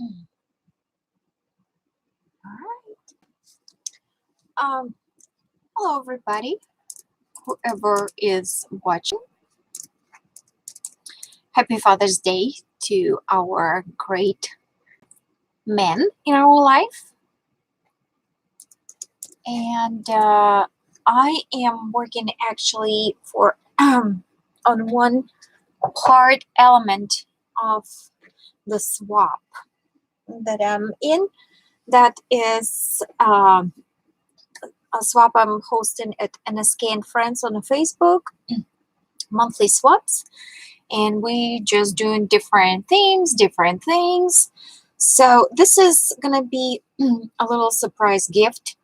All right. Hello everybody, whoever is watching. Happy Father's Day to our great men in our life. And I am working actually for on one part element of the swap that I'm in. That is a swap I'm hosting at NSK and Friends on Facebook, monthly swaps, and we just doing different things. So this is gonna be a little surprise gift.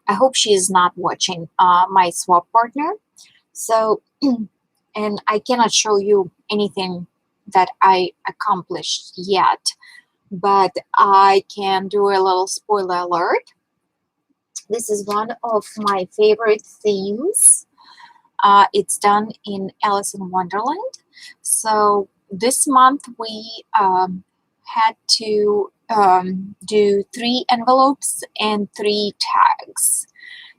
I hope she is not watching my swap partner. So, and I cannot show you anything that I accomplished yet, but I can do a little spoiler alert. This is one of my favorite themes. It's done in Alice in Wonderland. So this month we had to do 3 envelopes and 3 tags.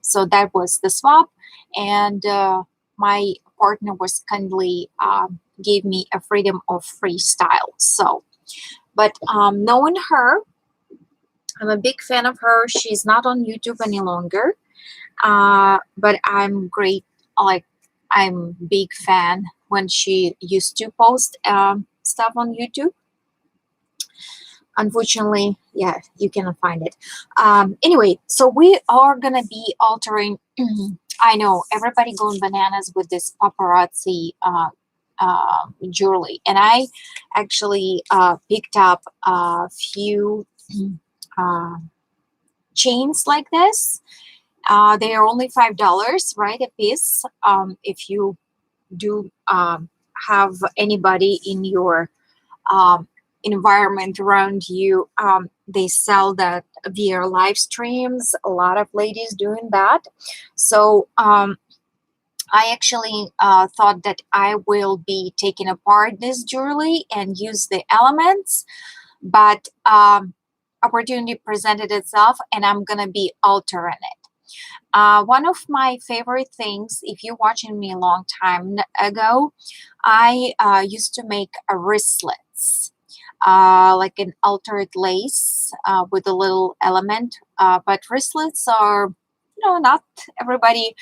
So that was the swap, and my partner was kindly gave me a freedom of freestyle. So, but knowing her, I'm a big fan of her. She's not on YouTube any longer, but I'm great. I'm big fan when she used to post stuff on YouTube. Unfortunately, yeah, you cannot find it. Anyway, so we are gonna be altering. I know everybody going bananas with this paparazzi jewelry, and I actually picked up a few chains like this. They are only $5, right, a piece. If you do have anybody in your environment around you, they sell that via live streams. A lot of ladies doing that. So I actually thought that I will be taking apart this jewelry and use the elements, but opportunity presented itself and I'm gonna be altering it. One of my favorite things, if you're watching me a long time ago, I used to make wristlets, like an altered lace with a little element. But wristlets are, not everybody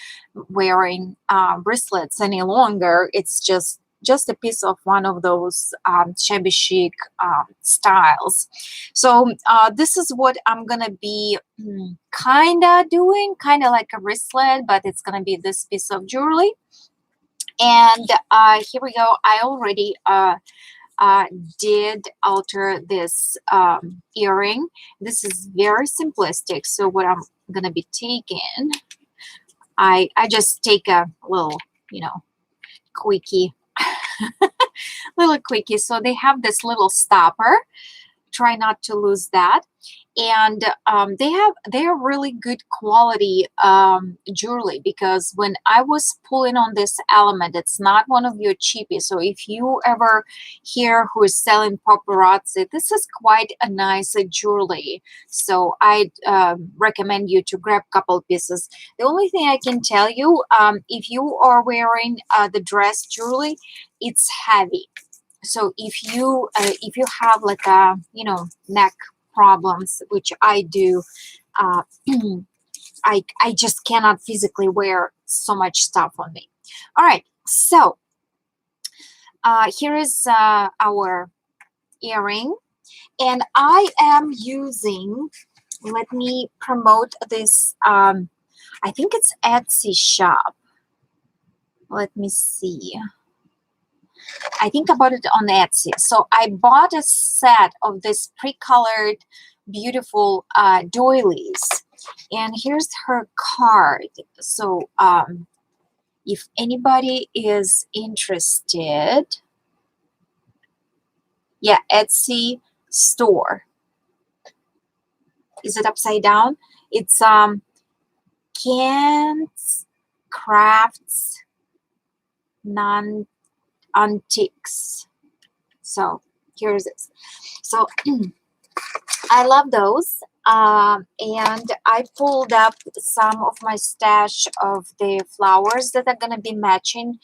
wearing wristlets any longer. It's just a piece of one of those shabby chic styles. So this is what I'm gonna be kinda doing, kinda like a wristlet, but it's gonna be this piece of jewelry. And here we go. I already did alter this earring. This is very simplistic. So what I'm gonna be taking, I just take a little, quickie. Little quickie. So they have this little stopper. Try not to lose that. And they are really good quality jewelry, because when I was pulling on this element, it's not one of your cheapies. So if you ever hear who is selling paparazzi, this is quite a nice jewelry. So I recommend you to grab a couple pieces. The only thing I can tell you, if you are wearing the dress jewelry, it's heavy. So if you have like a neck problems, which I do, I just cannot physically wear so much stuff on me. All right, so here is our earring, and I am using, let me promote this, I think it's Etsy shop. Let me see. I think about it on Etsy. So I bought a set of this pre-colored beautiful doilies, and here's her card. So if anybody is interested, yeah, Etsy store. Is it upside down? It's Cans Crafts Non Antiques. So Here's this. So I love those. And I pulled up some of my stash of the flowers that are going to be matching.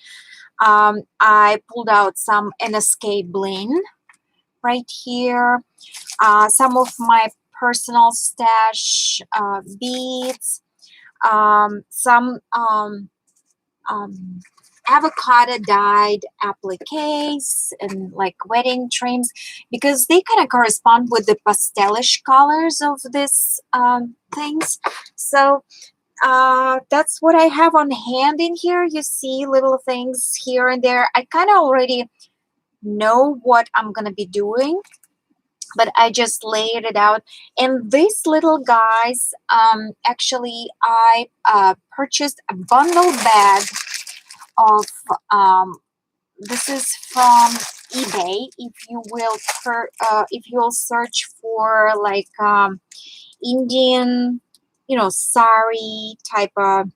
I pulled out some NSK bling right here. Some of my personal stash beads. Some avocado dyed appliques and like wedding trims, because they kind of correspond with the pastelish colors of this things. So that's what I have on hand in here. You see little things here and there. I kind of already know what I'm gonna be doing, but I just laid it out. And these little guys, actually I purchased a bundle bag of this is from eBay. If you will search for like Indian, sari type of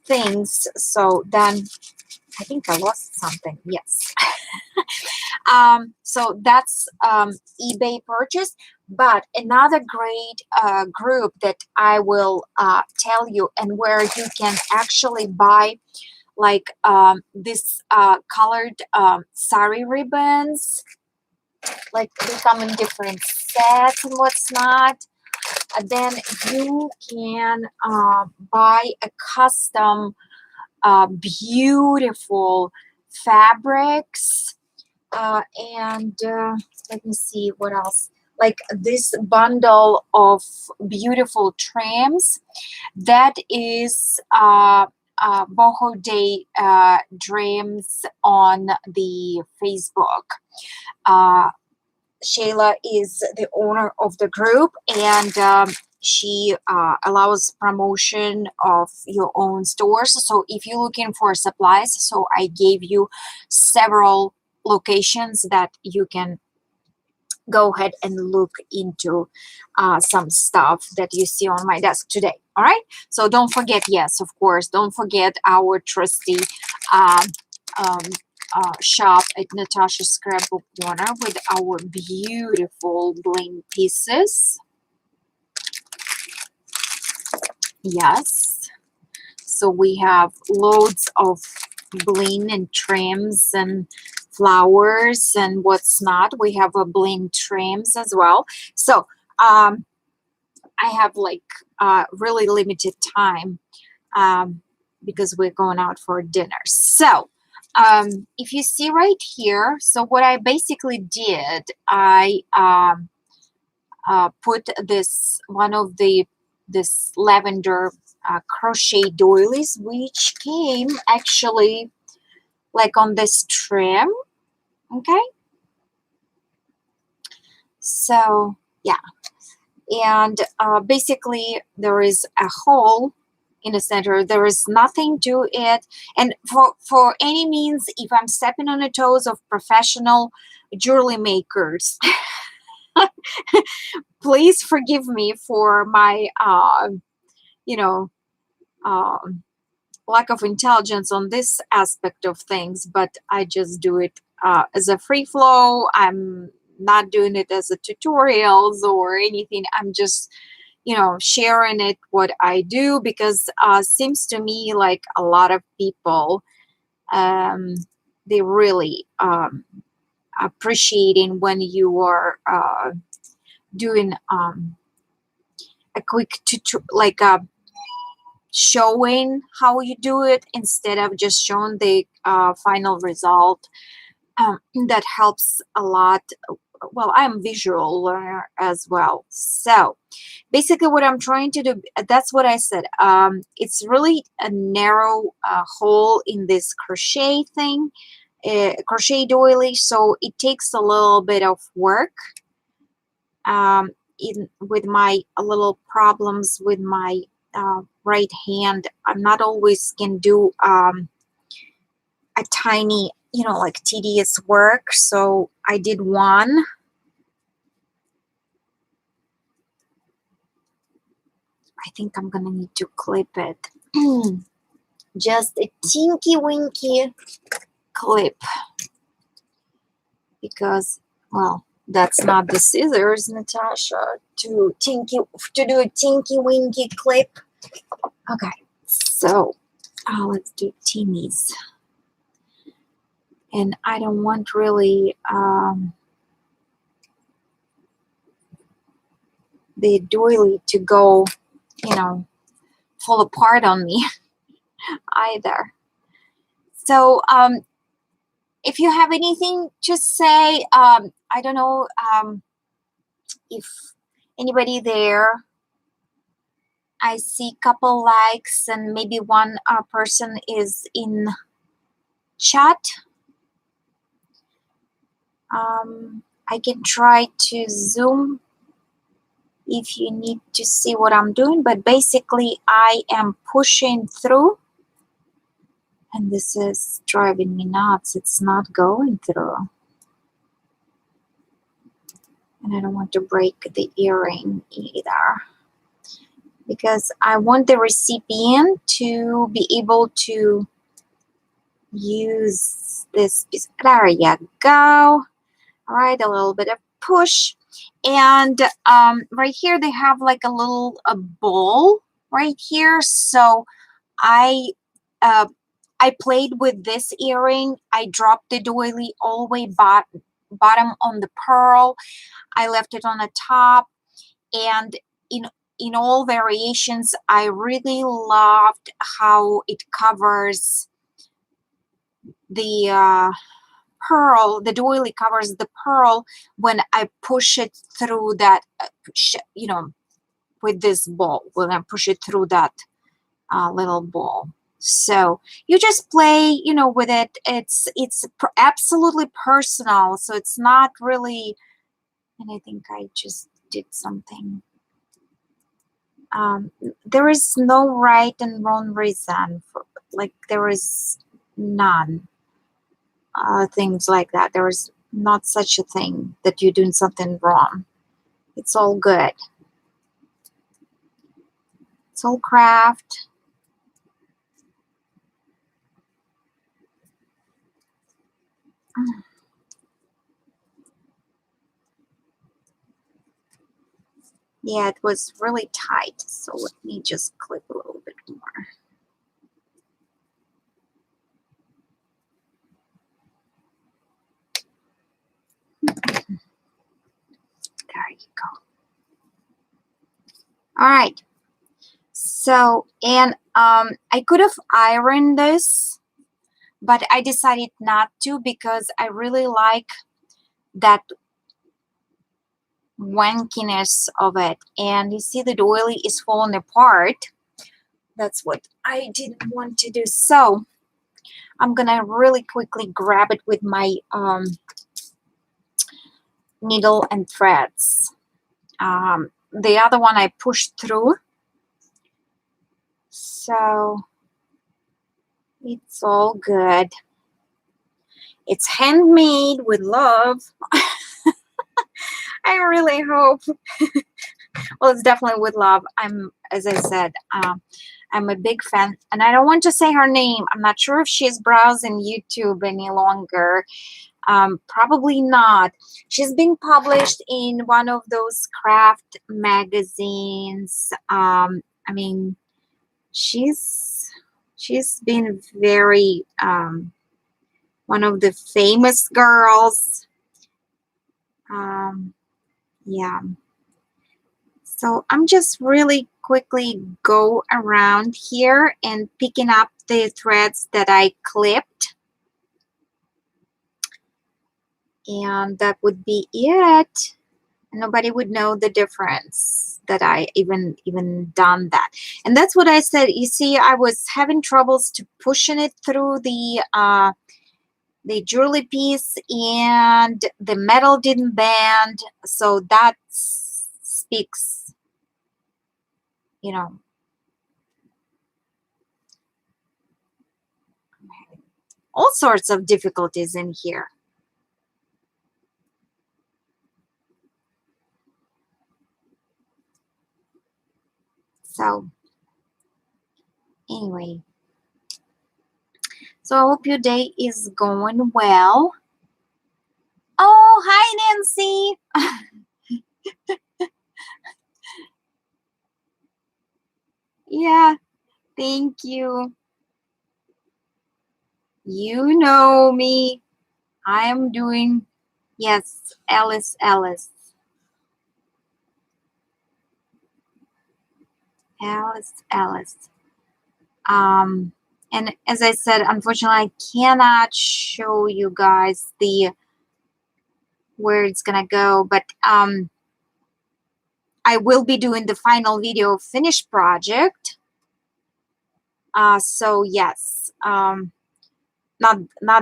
things. So then I think I lost something. Yes. So that's eBay purchase. But another great group that I will tell you, and where you can actually buy like this colored sari ribbons, like they come in different sets and what's not. And then you can buy a custom beautiful fabrics, and let me see what else, like this bundle of beautiful trims that is boho day dreams on the Facebook. Shayla is the owner of the group, and she allows promotion of your own stores. So if you're looking for supplies, so I gave you several locations that you can go ahead and look into some stuff that you see on my desk today. All right. So don't forget, yes, of course, don't forget our trusty shop at Natasha'sScrapbookKorner with our beautiful bling pieces. Yes. So we have loads of bling and trims and flowers and what's not. We have a bling trims as well. So I have like really limited time because we're going out for dinner. So if you see right here, so what I basically did, I put this this lavender crochet doilies, which came actually like on this trim. Okay, so yeah, and basically there is a hole in the center. There is nothing to it, and for any means, if I'm stepping on the toes of professional jewelry makers, please forgive me for my lack of intelligence on this aspect of things, but I just do it as a free flow. I'm not doing it as a tutorials or anything. I'm just sharing it what I do, because seems to me like a lot of people they really appreciating when you are doing a quick like showing how you do it instead of just showing the final result. That helps a lot. Well, I'm a visual learner as well. So basically what I'm trying to do, that's what I said. It's really a narrow hole in this crochet thing, crochet doily. So it takes a little bit of work. With my little problems with my right hand, I'm not always can do a tiny, like tedious work. So I did one. I think I'm gonna need to clip it. Just a tinky winky clip. because, well, that's not the scissors, Natasha, to do a tinky winky clip. Okay, so let's do Timmy's. And I don't want really the doily to go, you know, fall apart on me either. So if you have anything to say, I don't know if anybody there. I see a couple likes and maybe one person is in chat. I can try to zoom if you need to see what I'm doing, but basically I am pushing through, and this is driving me nuts. It's not going through, and I don't want to break the earring either, because I want the recipient to be able to use this piece. There you go. All right, a little bit of push. And right here they have like a little bowl right here. So I played with this earring. I dropped the doily all the way bottom on the pearl. I left it on the top, and in all variations, I really loved how it covers the pearl. The doily covers the pearl when I push it through that, you know, with this ball, when I push it through that little ball. So you just play, you know, with it. It's absolutely personal, so it's not really. And I think I just did something. There is no right and wrong reason for, like, there is none. Things like that. There is not such a thing that you're doing something wrong. It's all good. It's all craft. Yeah, it was really tight, so let me just clip a little bit more. There you go. All right. So, and I could have ironed this, but I decided not to because I really like that wankiness of it. And you see the doily is falling apart. That's what I didn't want to do. So I'm gonna really quickly grab it with my needle and threads. The other one I pushed through, so it's all good. It's handmade with love. I really hope. Well, it's definitely with love. As I said, I'm a big fan, and I don't want to say her name. I'm not sure if she's browsing YouTube any longer. Probably not. She's been published in one of those craft magazines. I mean, she's been very one of the famous girls. Yeah. So I'm just really quickly go around here and picking up the threads that I clipped. And that would be it. Nobody would know the difference that I even done that. And that's what I said. You see, I was having troubles to pushing it through the jewelry piece, and the metal didn't bend. So that speaks, you know, all sorts of difficulties in here. So anyway, so I hope your day is going well. Oh, Oh, hi, Nancy. Yeah, thank you. You know me. I am doing, yes, Alice. Um, and as I said, unfortunately, I cannot show you guys the where it's gonna go, but I will be doing the final video of finished project. So yes, not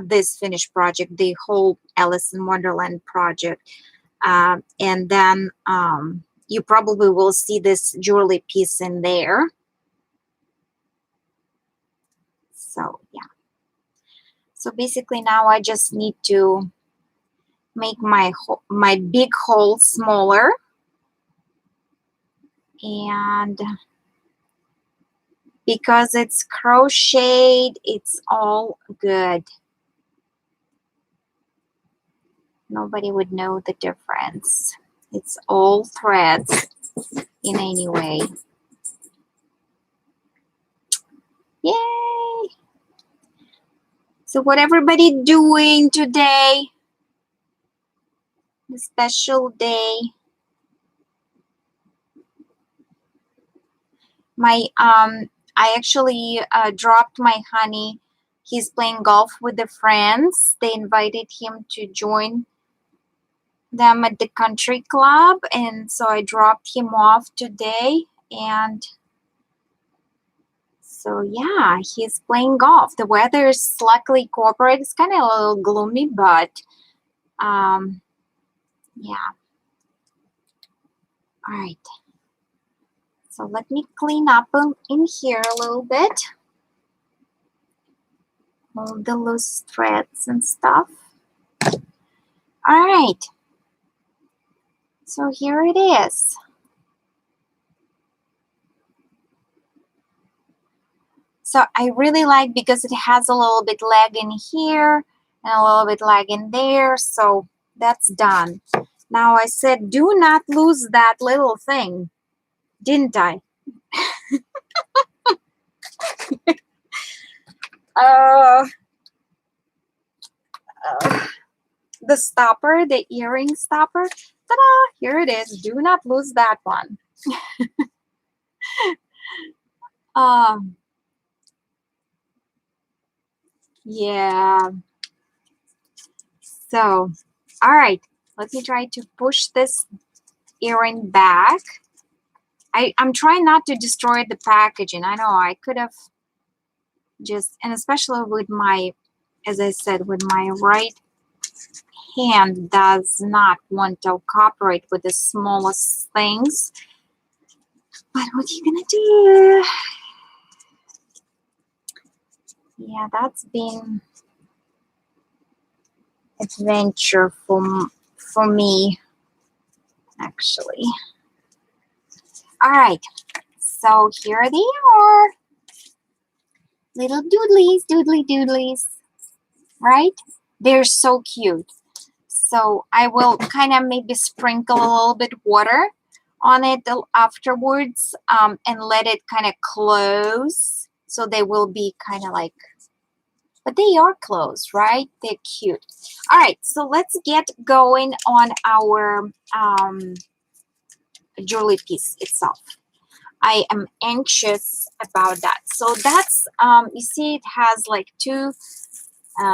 this finished project, the whole Alice in Wonderland project, and then you probably will see this jewelry piece in there. So yeah. So basically now I just need to make my big hole smaller, and because it's crocheted, it's all good. Nobody would know the difference. It's all threads in any way. Yay! So what everybody doing today? The special day. I actually dropped my honey. He's playing golf with the friends. They invited him to join them at the country club, and so I dropped him off today, and so yeah, he's playing golf. The weather is luckily cooperating. It's kind of a little gloomy, but yeah. All right, so let me clean up in here a little bit, all the loose threads and stuff. All right, so here it is. So I really like, because it has a little bit leg in here and a little bit leg in there. So that's done. Now I said, do not lose that little thing, didn't I? The stopper, the earring stopper. Ta-da! Here it is. Do not lose that one. Yeah. So, all right. Let me try to push this earring back. I'm trying not to destroy the packaging. I know I could have just, and especially with my, as I said, with my right hand does not want to cooperate with the smallest things. But what are you gonna do? Yeah, that's been adventure for me, actually. All right, so here they are. Little doodlies, right? They're so cute. So I will kind of maybe sprinkle a little bit water on it afterwards, and let it kind of close. So they will be kind of like, but they are closed, right? They're cute. All right, so let's get going on our jewelry piece itself. I am anxious about that. So that's, you see it has like two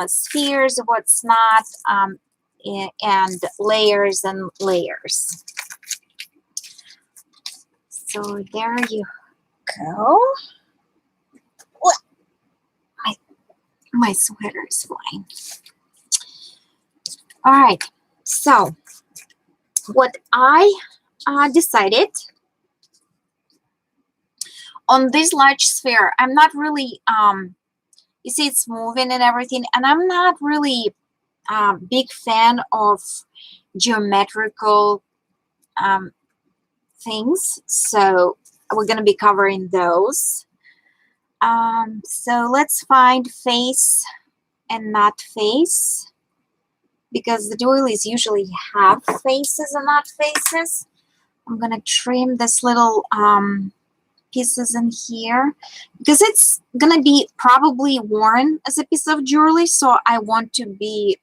spheres of what's not, and layers and layers. So there you go. My sweater is flying. All right, so what I decided on this large sphere, I'm not really, you see it's moving and everything, and I'm not really big fan of geometrical things, so we're going to be covering those. So let's find face and not face. because the doilies usually have faces and not faces. I'm gonna trim this little pieces in here because it's gonna be probably worn as a piece of jewelry, so I want to be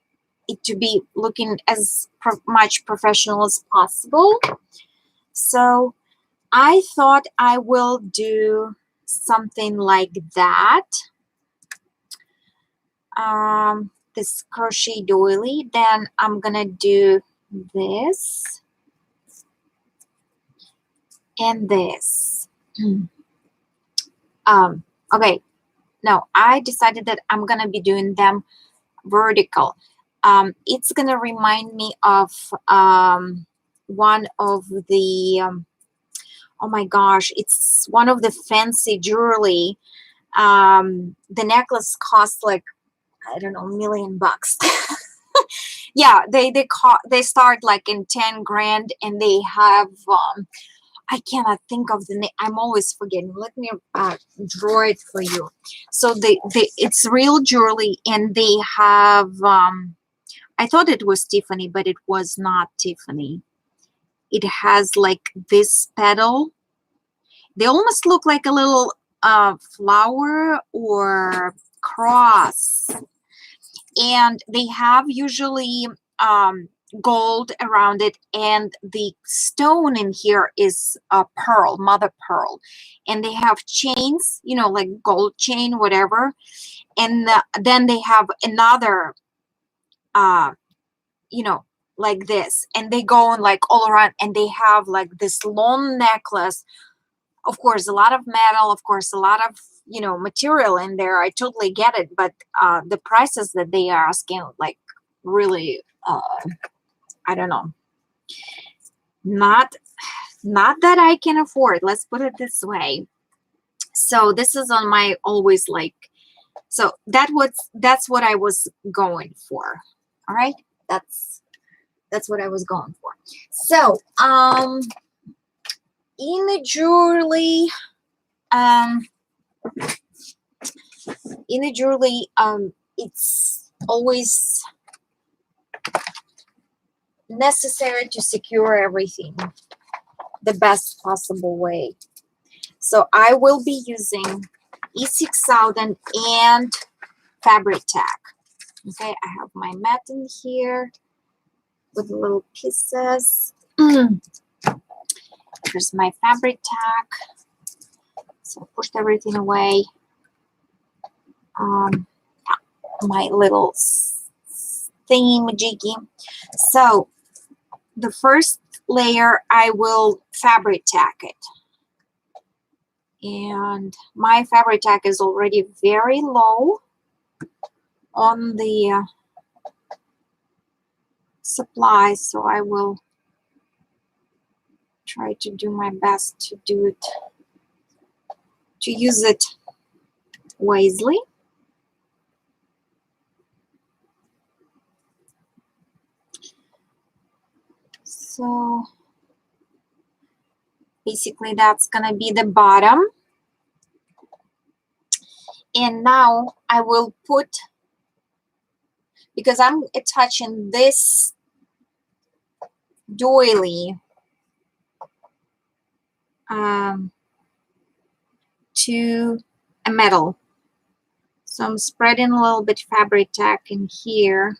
it to be looking as much professional as possible. So I thought I will do something like that. This crochet doily. Then I'm gonna do this and this. Okay, no, I decided that I'm gonna be doing them vertical. It's gonna remind me of one of the oh my gosh, it's one of the fancy jewelry. The necklace costs like, I don't know, $1,000,000. Yeah, they start like in 10 grand, and they have I cannot think of the name. I'm always forgetting. Let me draw it for you. So it's real jewelry, and they have I thought it was Tiffany, but it was not Tiffany. It has like this petal. They almost look like a little flower or cross, and they have usually gold around it, and the stone in here is a pearl, mother pearl, and they have chains, you know, like gold chain, whatever, and then they have another you know, like this, and they go on like all around, and they have like this long necklace. Of course, a lot of metal, of course, a lot of, you know, material in there. I totally get it, but the prices that they are asking, like, really, I don't know, not that I can afford. Let's put it this way. So this is on my always like. So that's what I was going for. All right, that's what I was going for. So in the jewelry, it's always necessary to secure everything the best possible way. So I will be using E6000 and fabric tack. Okay, I have my mat in here with the little pieces. Here's my fabric tack. So I pushed everything away. My little thingy-majiggy. So the first layer, I will fabric tack it. And my fabric tack is already very low on the supply, so I will try to do my best to do it, to use it wisely. So basically that's gonna be the bottom. And now I will put, because I'm attaching this doily to a metal. So I'm spreading a little bit fabric tack in here.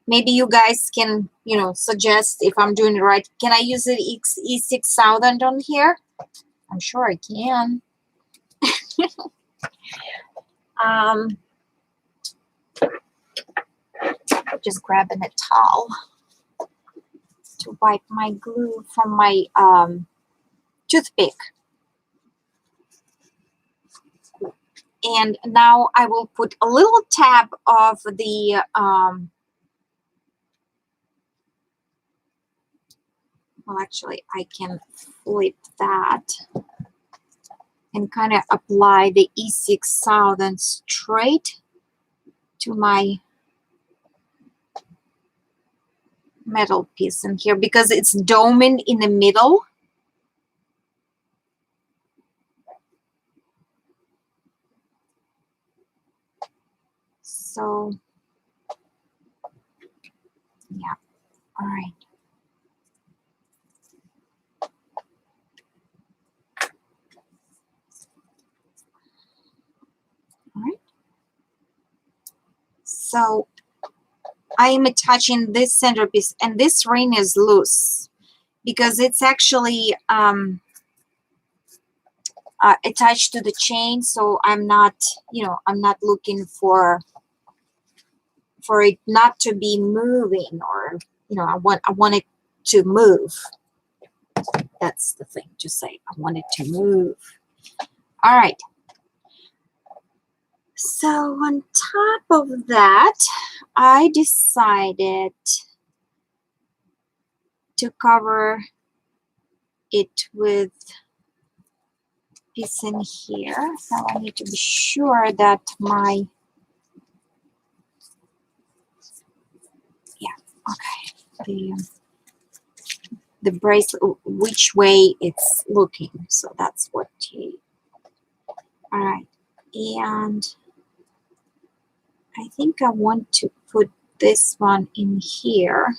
Maybe you guys can, you know, suggest if I'm doing it right. Can I use the E6000 on here? I'm sure I can. Just grabbing a towel to wipe my glue from my toothpick. And now I will put a little tab of the well, actually I can flip that and kind of apply the E6000 straight to my metal piece in here, because it's doming in the middle. So All right. All right. So I am attaching this centerpiece, and this ring is loose because it's actually attached to the chain. So I'm not, I'm not looking for it not to be moving, or I want it to move. That's the thing to say. I want it to move. All right. So on top of that, I decided to cover it with piece in here. So I need to be sure that my, okay, the bracelet, which way it's looking. So that's what all right. And I think I want to put this one in here,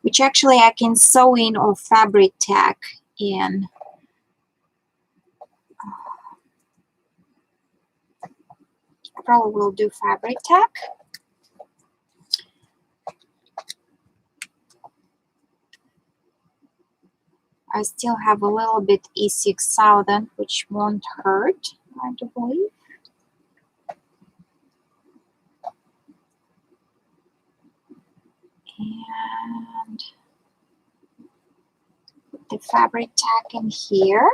which actually I can sew in or fabric tack in. I probably will do fabric tack. I still have a little bit E6000, which won't hurt, I do believe. And put the fabric tack in here.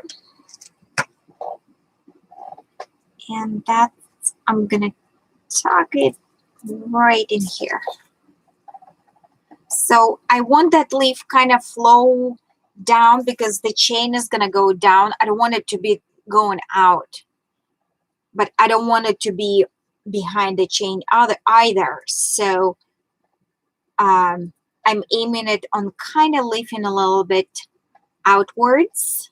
And that's, I'm gonna tuck it right in here. So I want that leaf kind of flow down because the chain is gonna go down. I don't want it to be going out, but I don't want it to be behind the chain either. So I'm aiming it on kind of leafing a little bit outwards.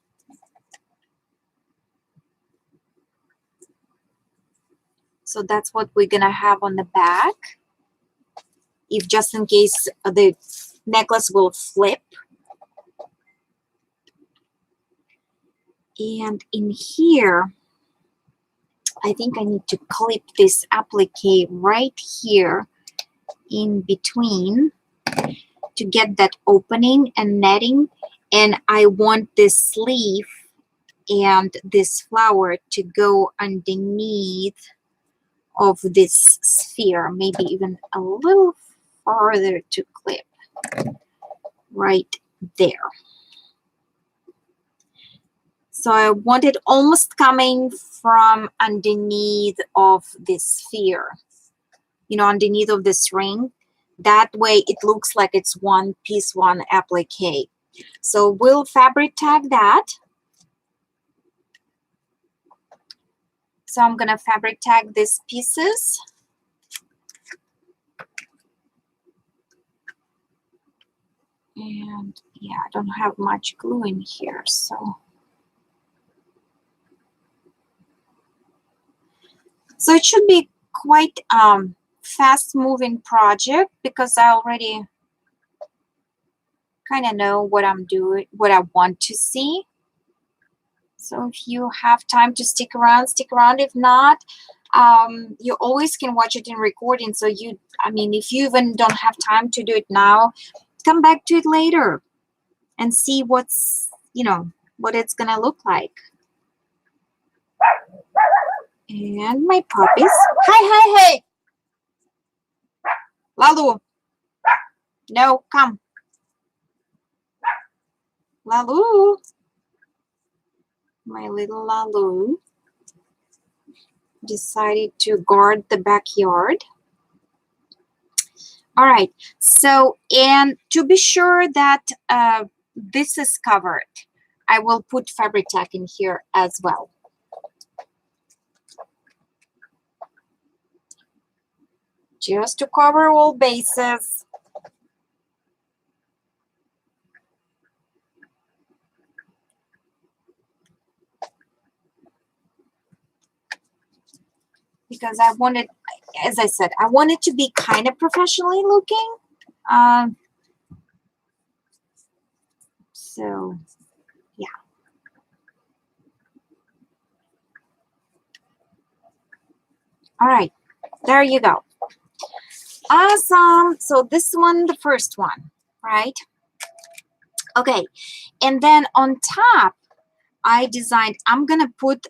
So that's what we're gonna have on the back. If just in case the necklace will flip. And in here, I think I need to clip this applique right here in between to get that opening and netting. And I want this sleeve and this flower to go underneath of this sphere, maybe even a little farther to clip right there. So I want it almost coming from underneath of this sphere, underneath of this ring. That way it looks like it's one piece, one applique. So we'll fabric tag that. So I'm gonna fabric tag these pieces. And yeah, I don't have much glue in here, so it should be quite fast moving project because I already kind of know what I'm doing, what I want to see. So if you have time to stick around, stick around. If not, you always can watch it in recording. So if you even don't have time to do it now, come back to it later and see what's, what it's gonna look like. And my puppies. Hi. Lalu. No, come. Lalu. My little Lalu decided to guard the backyard. All right. So, and to be sure that this is covered, I will put fabric tack in here as well. Just to cover all bases. Because I wanted, as I said, I wanted to be kind of professionally looking. So yeah. All right, there you go. Awesome. So this one, the first one, right? Okay, and then on top, I designed, I'm gonna put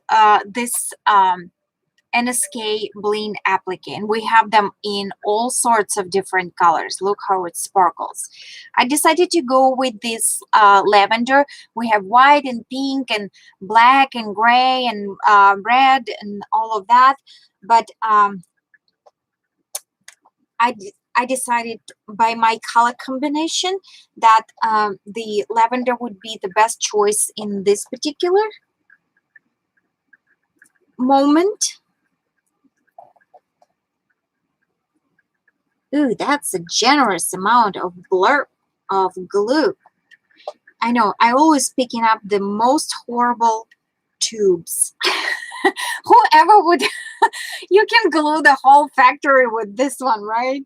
this NSK Bling applique. We have them in all sorts of different colors. Look how it sparkles. I decided to go with this lavender. We have white and pink and black and gray and red and all of that. But I decided by my color combination that the lavender would be the best choice in this particular moment. Ooh, that's a generous amount of glue. I know, I always picking up the most horrible tubes. Whoever would, you can glue the whole factory with this one, right?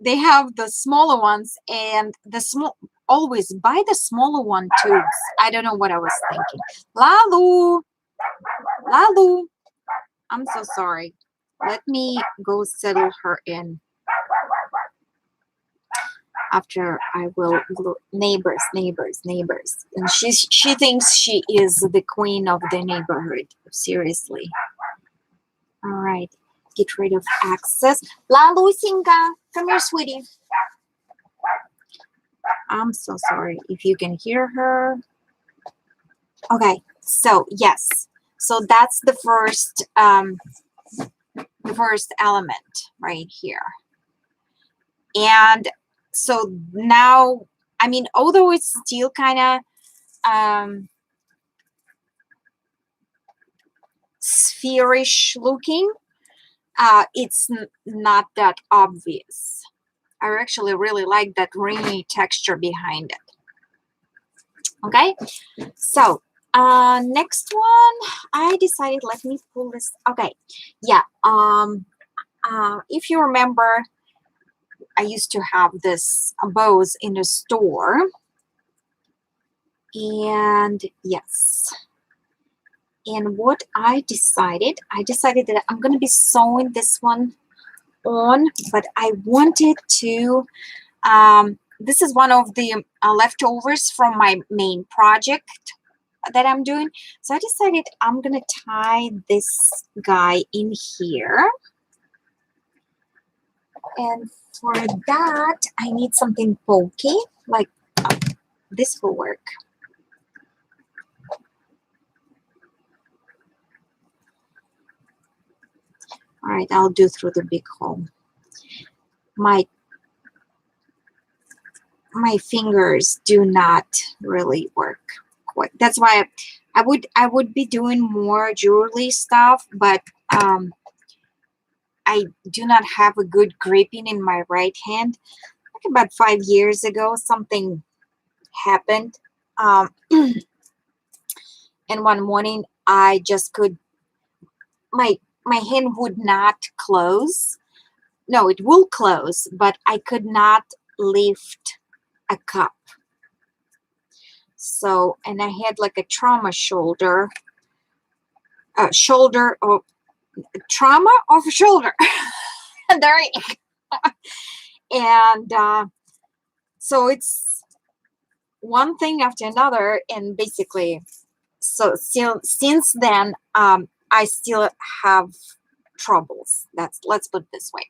They have the smaller ones, and always buy the smaller one tubes. I don't know what I was thinking. Lalu, I'm so sorry. Let me go settle her in. After I will glue neighbors. And she thinks she is the queen of the neighborhood. Seriously. All right. Get rid of excess. Lalu Singa, come here, sweetie. I'm so sorry if you can hear her. Okay, so yes. So that's the first element right here. And so now, I mean, although it's still kind of spherish looking, it's not that obvious. I actually really like that ringy texture behind it. Okay, so next one, I decided, let me pull this. Okay, yeah. If you remember, I used to have this bows in the store, and yes. And what I decided that I'm going to be sewing this one on, but I wanted to, this is one of the leftovers from my main project that I'm doing. So I decided I'm going to tie this guy in here. And for that, I need something pokey, like this will work. All right, I'll do through the big hole. My fingers do not really work quite. That's why I would be doing more jewelry stuff, but I do not have a good gripping in my right hand. Like about 5 years ago, something happened, and one morning I just could. My hand would not close. No, it will close, but I could not lift a cup. So, and I had like a trauma shoulder of trauma of shoulder. There you go. And so it's one thing after another, and basically, so still since then, I still have troubles. Let's put it this way.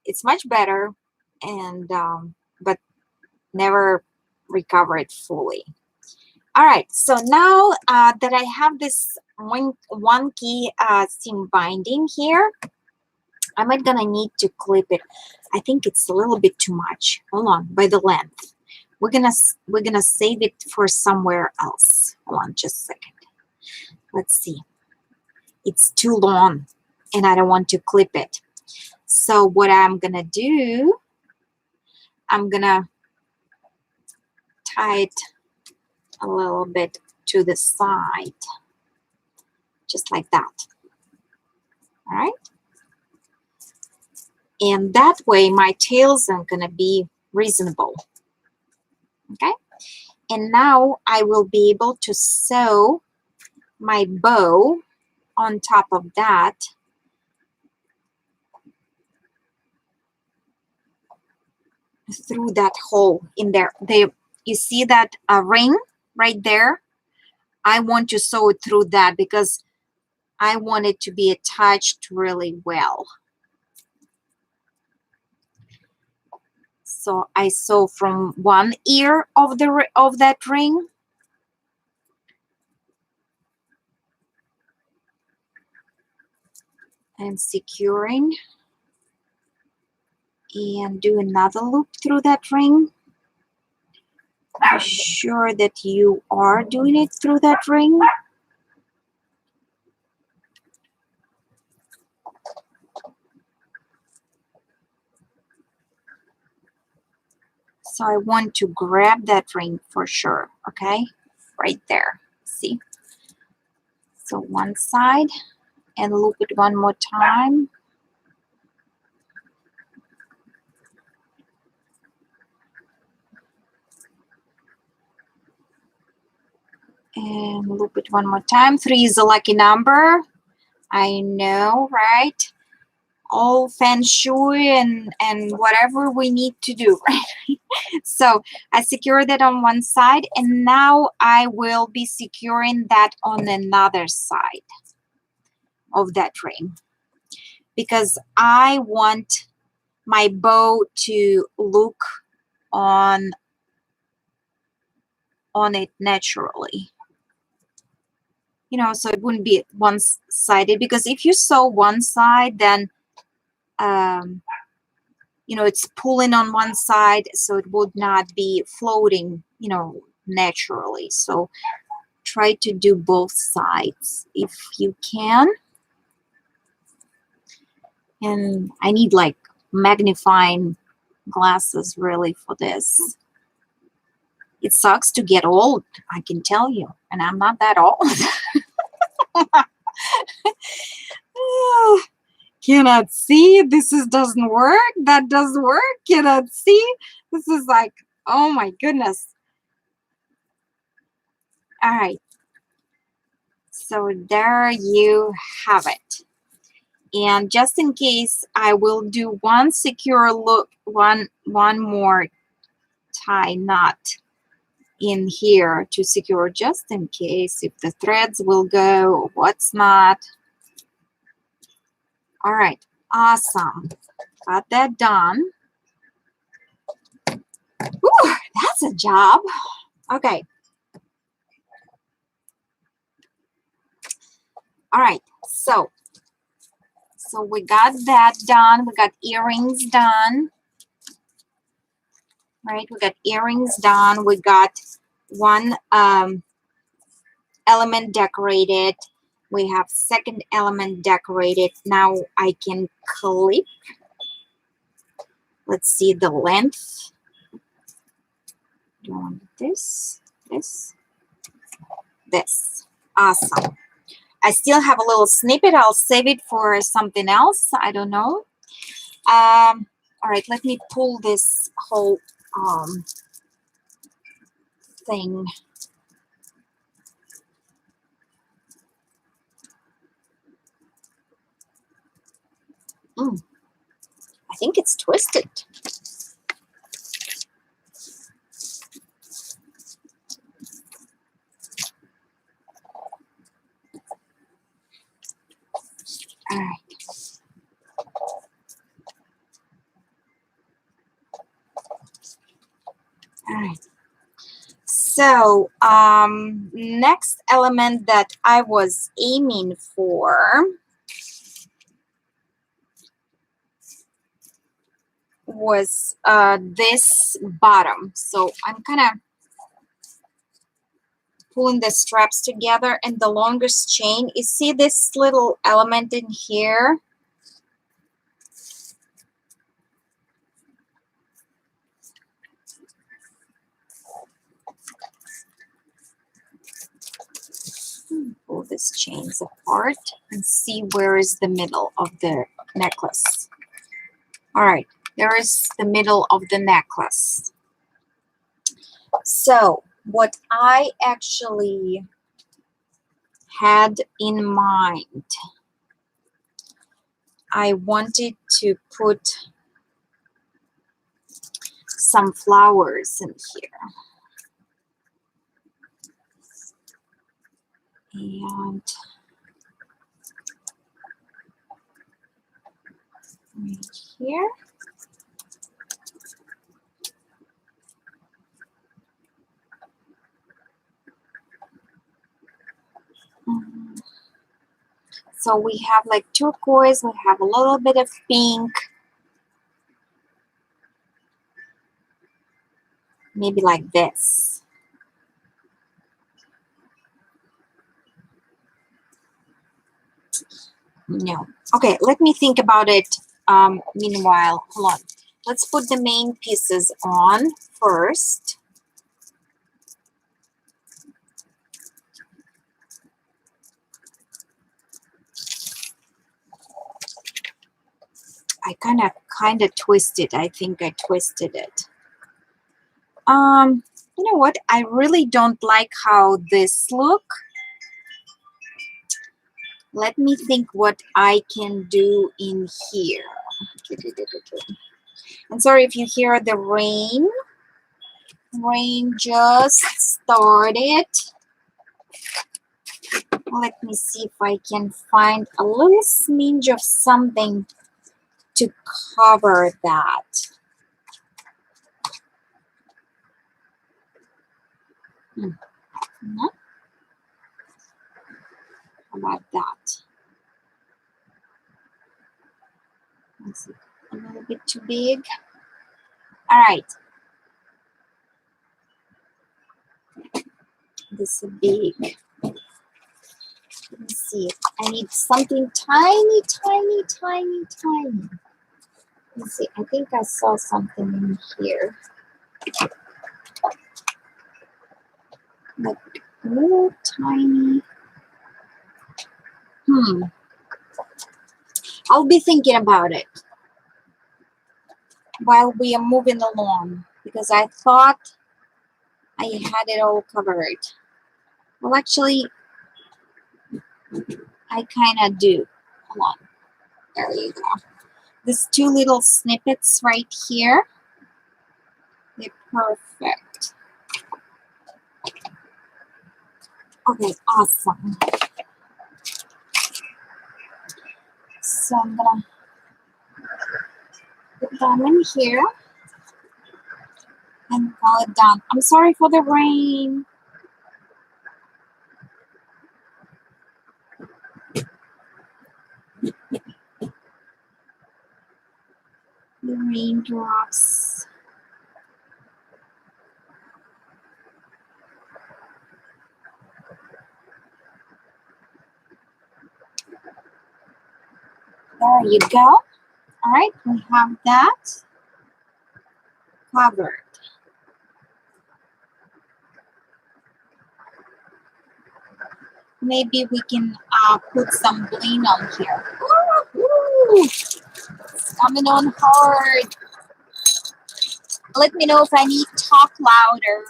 It's much better, and but never recovered fully. All right, so now that I have this wonky seam binding here, I'm not gonna need to clip it. I think it's a little bit too much. Hold on, by the length. We're gonna save it for somewhere else. Hold on, just a second. Let's see. It's too long, and I don't want to clip it. So what I'm gonna do, I'm gonna tie it a little bit to the side, just like that. All right, and that way my tails are gonna be reasonable. Okay, and now I will be able to sew my bow on top of that. Through that hole in there. You see that ring right there? I want to sew it through that because I want it to be attached really well. So I sew from one ear of that ring, and securing, and do another loop through that ring. Be sure that you are doing it through that ring. So I want to grab that ring for sure, okay? Right there, see? So one side, and loop it one more time. And loop it one more time. 3 is a lucky number. I know, right? All feng shui and whatever we need to do, right? So I secure that on one side, and now I will be securing that on another side of that ring, because I want my bow to look on it naturally. You know, so it wouldn't be one-sided, because if you sew one side, then you know, it's pulling on one side, so it would not be floating, you know, naturally. So try to do both sides if you can. And I need like magnifying glasses really for this. It sucks to get old, I can tell you, and I'm not that old. Cannot see. This doesn't work. That doesn't work. Cannot see. This is like, oh my goodness. All right. So there you have it. And just in case, I will do one secure loop, one more tie knot in here to secure, just in case if the threads will go or what's not. All right, awesome. Got that done. Ooh, that's a job. Okay. All right, so we got that done. We got earrings done. Right, we got earrings done. We got one element decorated. We have second element decorated. Now I can clip. Let's see the length. Do you want this? This. Awesome. I still have a little snippet. I'll save it for something else. I don't know. All right, let me pull this whole thing. I think it's twisted. All right. All right. So next element that I was aiming for was this bottom. So I'm kind of pulling the straps together, and the longest chain, you see this little element in here? Pull these chains apart and see where is the middle of the necklace. All right, there is the middle of the necklace. So what I actually had in mind, I wanted to put some flowers in here. And right here. Mhm. So we have like turquoise, we have a little bit of pink, maybe like this. No. Okay, let me think about it. Meanwhile, hold on. Let's put the main pieces on first. I kind of twisted. I think I twisted it. You know what? I really don't like how this look. Let me think what I can do in here. I'm sorry if you hear the rain. Rain just started. Let me see if I can find a little smidge of something to cover that. No? How about that? Is it a little bit too big? All right. This is big. Let me see. I need something tiny, tiny, tiny, tiny. Let's see. I think I saw something in here. Like a little tiny. I'll be thinking about it while we are moving along because I thought I had it all covered. Well, actually, I kind of do. Hold on. There you go. These two little snippets right here, they're perfect. Okay, awesome. So I'm gonna put them in here and call it done. I'm sorry for the rain. The raindrops. There you go. All right, we have that covered. Maybe we can put some bling on here. Woo! It's coming on hard. Let me know if I need to talk louder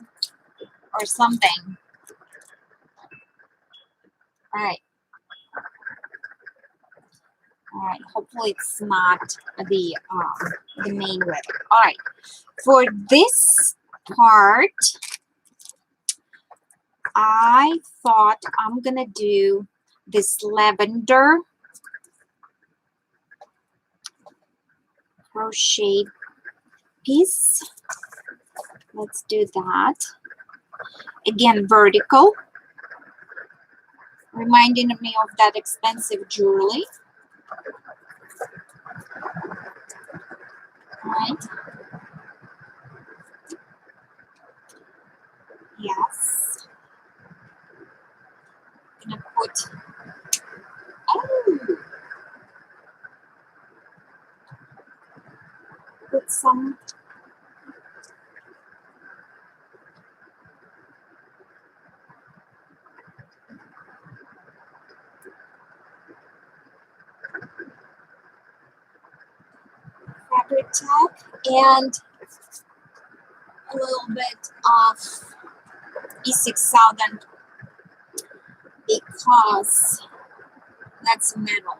or something. All right. All right. Hopefully it's not the main weather. All right. For this part, I thought I'm gonna do this lavender crochet piece. Let's do that. Again, vertical, reminding me of that expensive jewelry. All right. Yes. I'm gonna put some fabric tack and a little bit of E6000 because that's metal.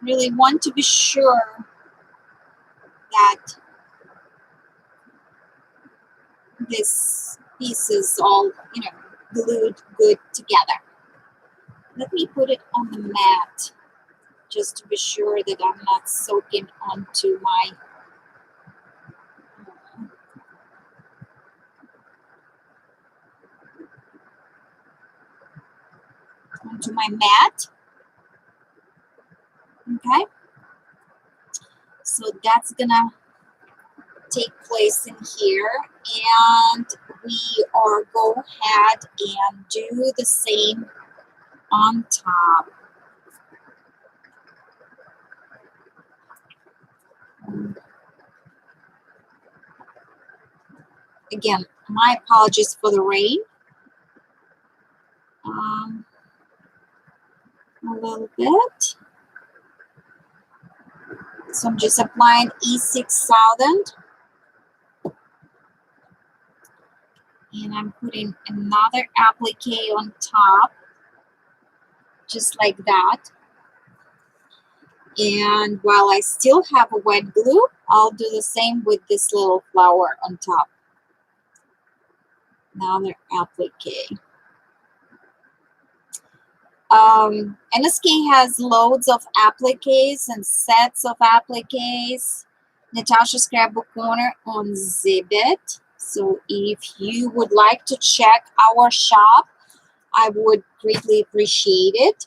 Really want to be sure that this piece is all, glued good together. Let me put it on the mat just to be sure that I'm not soaking onto my mat. Okay, so that's gonna take place in here, and we are go ahead and do the same on top. Again, my apologies for the rain. A little bit. So I'm just applying E6000. And I'm putting another applique on top, just like that. And while I still have a wet glue, I'll do the same with this little flower on top. Another applique. NSK has loads of appliques and sets of appliques. Natasha Scrapbook Corner on Zibit. So if you would like to check our shop, I would greatly appreciate it.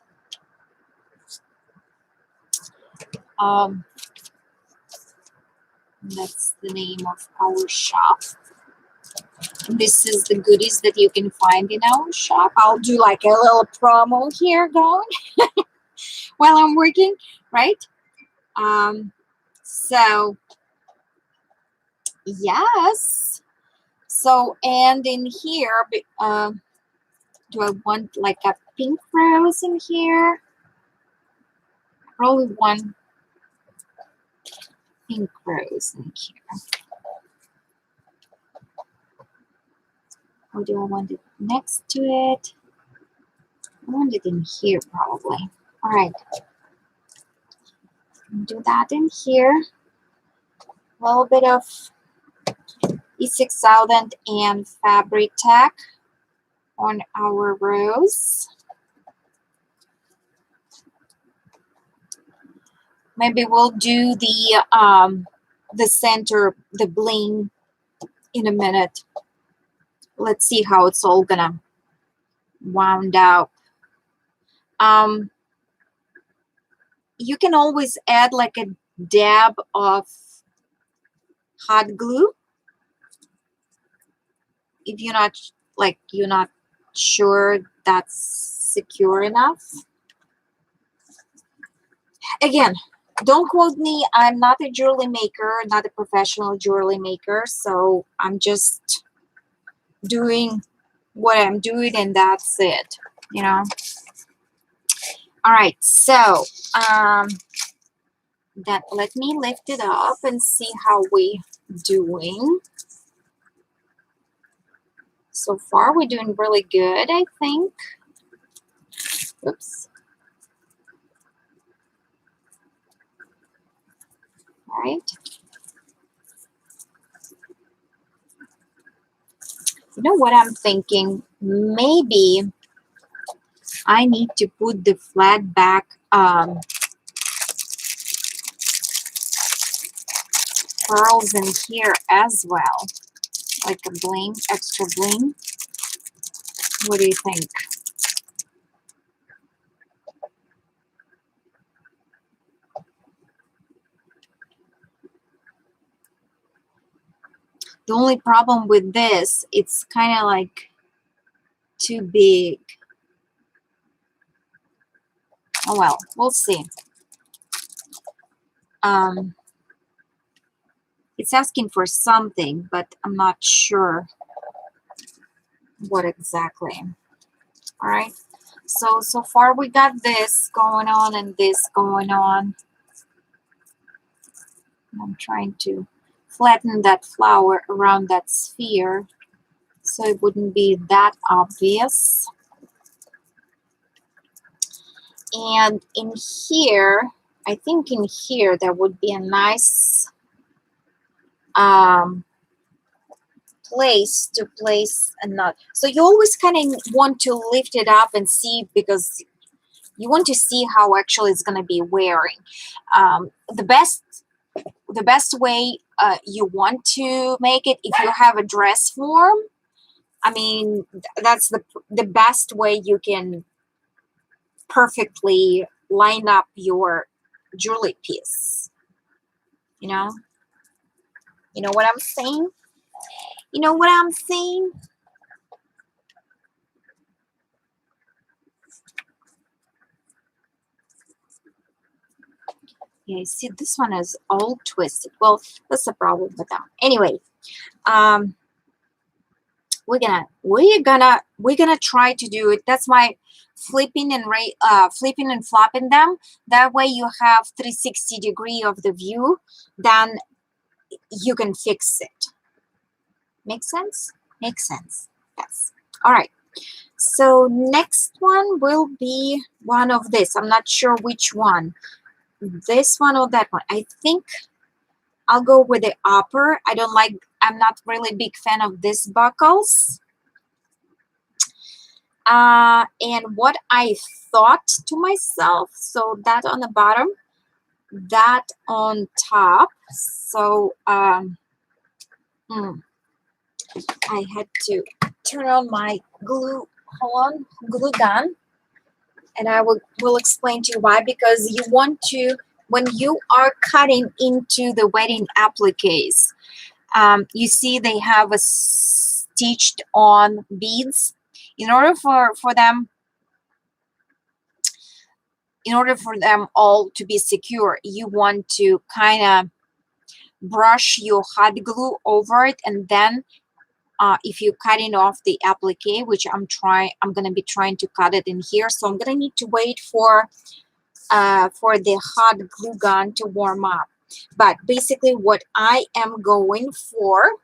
That's the name of our shop. This is the goodies that you can find in our shop. I'll do like a little promo here going while I'm working, right? So yes. So, and in here, do I want like a pink rose in here? Probably one pink rose in here. Or do I want it next to it? I want it in here probably. All right. Do that in here. A little bit of E6000 and Fabric Tech on our rose. Maybe we'll do the center, the bling in a minute. Let's see how it's all gonna wound up. You can always add like a dab of hot glue if you're not sure that's secure enough. Again, don't quote me. I'm not a jewelry maker, not a professional jewelry maker, so I'm just doing what I'm doing, and that's it, All right, so then let me lift it up and see how we doing. So far, we're doing really good, I think. Oops. All right. You know what I'm thinking? Maybe I need to put the flat back pearls in here as well, like a bling, extra bling. What do you think? The only problem with this, it's kind of like too big. Oh well, we'll see. It's asking for something, but I'm not sure what exactly. All right. So far we got this going on and this going on. I'm trying to flatten that flower around that sphere so it wouldn't be that obvious. And in here, I think in here there would be a nice place to place a knot. So you always kind of want to lift it up and see, because you want to see how actually it's going to be wearing. The best way you want to make it, if you have a dress form, I mean, that's the best way you can perfectly line up your jewelry piece. You know what I'm saying? You know what I'm saying? Yeah, see, this one is all twisted. Well, that's the problem with that. Anyway, we're gonna try to do it. That's my flipping and flopping them. That way you have 360 degree of the view. Then you can fix it. Make sense? Makes sense. Yes. All right. So next one will be one of this. I'm not sure which one. This one or that one. I think I'll go with the upper. I'm not really a big fan of these buckles. And what I thought to myself, so that on the bottom, that on top. So I had to turn on my glue gun, and I will explain to you why. Because you want to, when you are cutting into the wedding appliques, you see they have a stitched on beads. In order for them all to be secure, you want to kind of brush your hot glue over it, and then if you're cutting off the applique, which I'm going to be trying to cut it in here, so I'm going to need to wait for the hot glue gun to warm up. But basically what I am going for,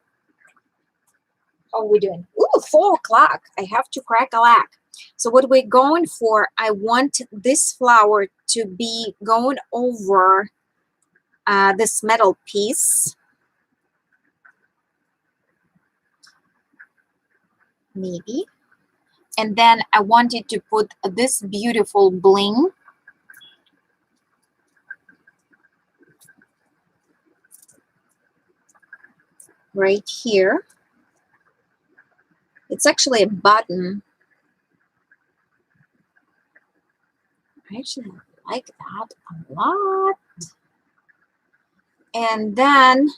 how are we doing? Ooh, 4 o'clock. I have to crack a lack. So what we're going for, I want this flower to be going over this metal piece. Maybe. And then I wanted to put this beautiful bling right here. It's actually a button. I actually like that a lot. And then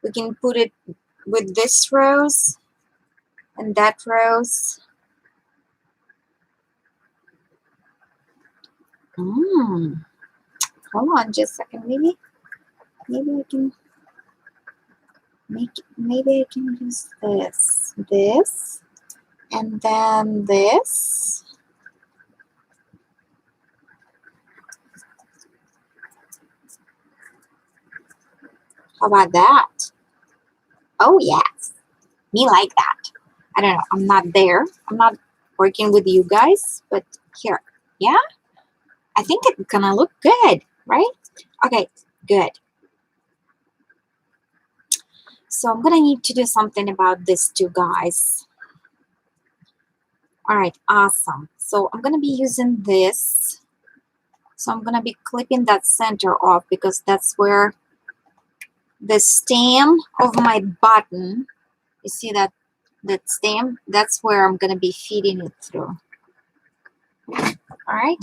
we can put it with this rose and that rose. Hold on just a second. Maybe I can maybe I can use this, and then this. How about that? Oh yes, me like that. I don't know. I'm not there. I'm not working with you guys, but here, yeah. I think it's gonna look good, right? Okay, good. So I'm gonna need to do something about this too, guys. All right, awesome. So I'm gonna be using this. So I'm gonna be clipping that center off, because that's where the stem of my button, you see that stem, that's where I'm gonna be feeding it through. All right.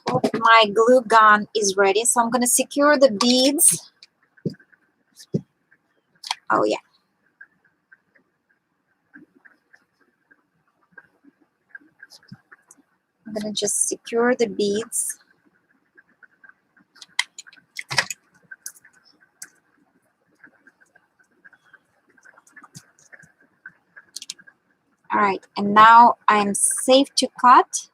Hope my glue gun is ready. So I'm gonna secure the beads. Oh yeah. I'm gonna just secure the beads. All right, and now I'm safe to cut.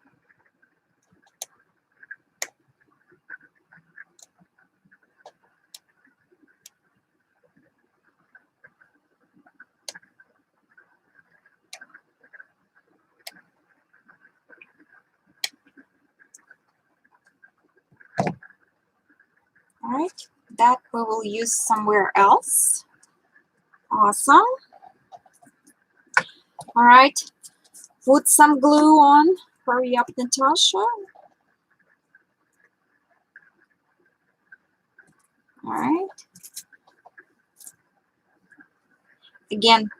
All right, that we will use somewhere else. Awesome. All right, put some glue on. Hurry up, Natasha. All right. Again,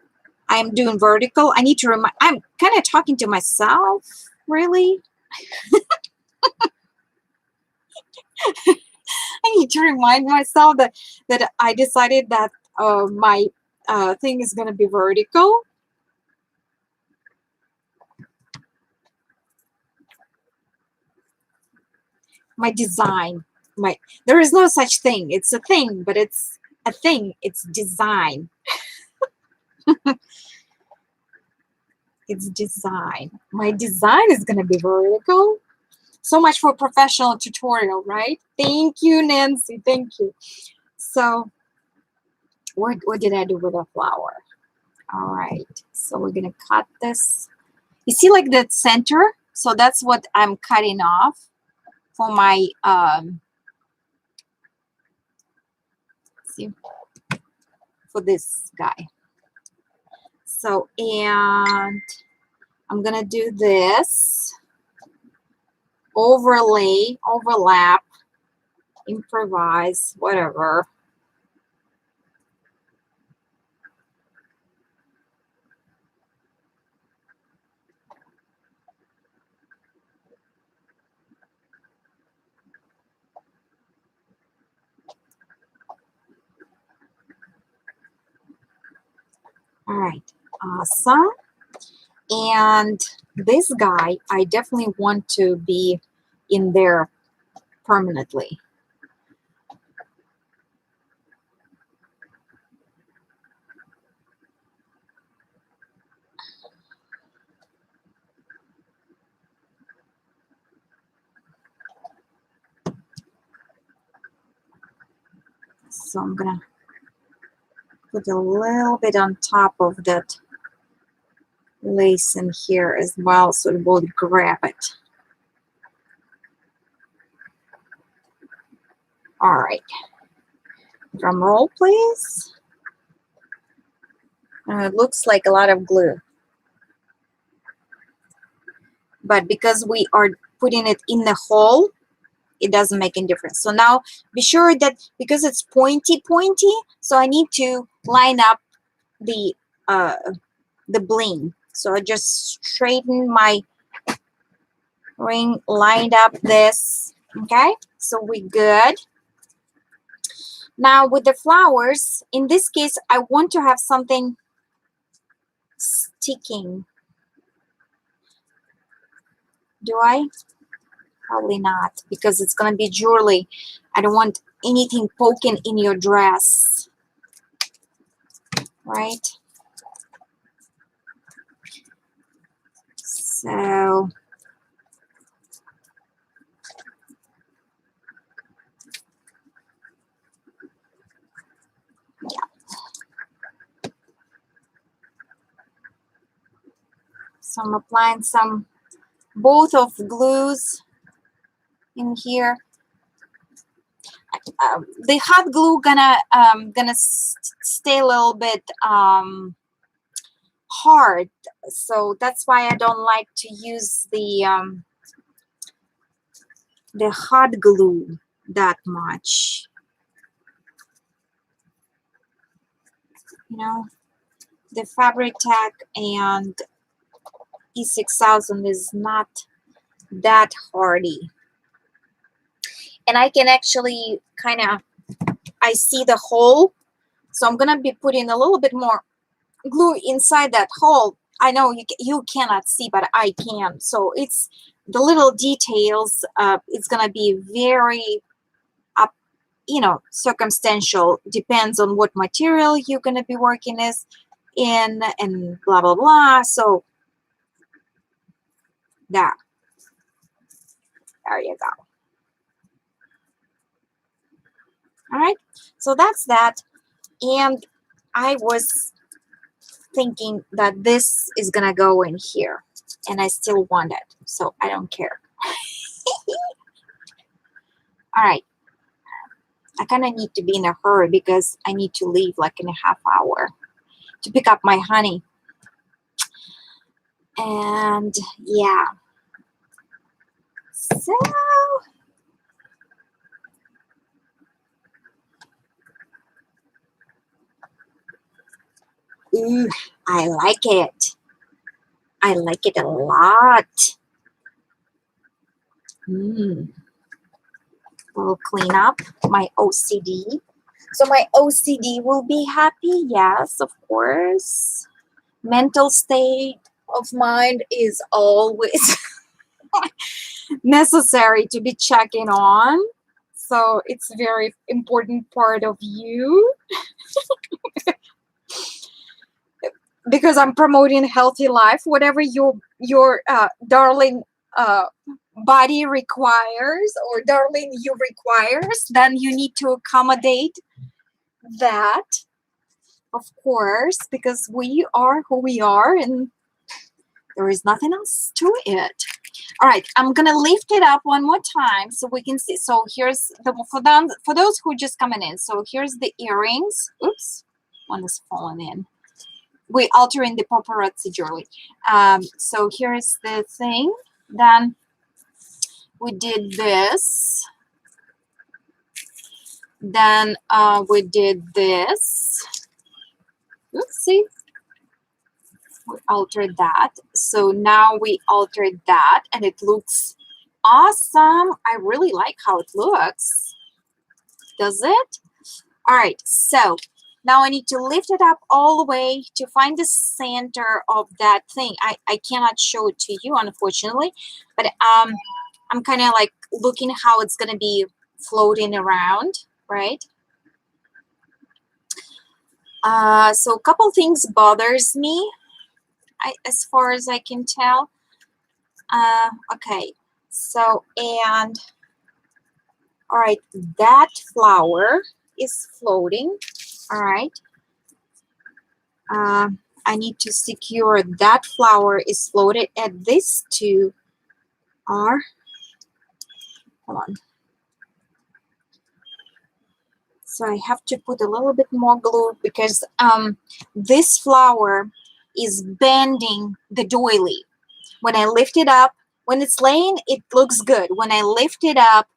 I'm doing vertical. I need to remind, I'm kind of talking to myself, really. I need to remind myself that I decided that my thing is going to be vertical. My design, there is no such thing. It's a thing, but it's a thing. It's design. It's design. My design is going to be vertical. So much for professional tutorial, right? Thank you, Nancy. Thank you. So what did I do with the flower? All right. So we're going to cut this. You see like that center? So that's what I'm cutting off for my, see, for this guy. So, and I'm going to do this. Overlay, overlap, improvise, whatever. All right, awesome. And this guy, I definitely want to be in there permanently. So I'm gonna put a little bit on top of that lace in here as well, so it will grab it. All right, drum roll, please. It looks like a lot of glue, but because we are putting it in the hole, it doesn't make any difference. So now be sure that because it's pointy, so I need to line up the bling. So I just straighten my ring, lined up this. Okay, so we good. Now with the flowers, in this case, I want to have something sticking. Do I? Probably not, because it's going to be jewelry. I don't want anything poking in your dress. Right? So yeah. So I'm applying some both of glues in here. The hot glue gonna stay a little bit hard, so that's why I don't like to use the hot glue that much. You know, the Fabri-Tac and E6000 is not that hardy, and I can actually kind of, I see the hole, so I'm gonna be putting a little bit more glue inside that hole. I know you cannot see, but I can. So it's the little details. It's gonna be very circumstantial. Depends on what material you're gonna be working in, and blah blah blah. So There. There you go. All right. So that's that. And I was thinking that this is going to go in here. And I still want it. So I don't care. All right. I kind of need to be in a hurry because I need to leave like in a half hour to pick up my honey. And yeah. So ooh, I like it. I like it a lot. We'll clean up my OCD. So my OCD will be happy. Yes, of course. Mental state of mind is always necessary to be checking on. So it's a very important part of you. Because I'm promoting healthy life, whatever your darling body requires or darling you requires, then you need to accommodate that, of course, because we are who we are and there is nothing else to it. All right, I'm gonna lift it up one more time so we can see. So here's the for those who just coming in. So here's the earrings. Oops, one is falling in. We altering the paparazzi jewelry. So here's the thing. Then we did this. Then we did this. Oops, see? We altered that. So now we altered that and it looks awesome. I really like how it looks. Does it? All right, so now I need to lift it up all the way to find the center of that thing. I cannot show it to you, unfortunately, but I'm kind of like looking how it's going to be floating around, right? So a couple things bothers me, as far as I can tell. Okay, so, and, all right, that flower is floating. All right. I need to secure that flower is floated and these two are, hold on. So I have to put a little bit more glue because this flower is bending the doily. When I lift it up, when it's laying, it looks good. When I lift it up,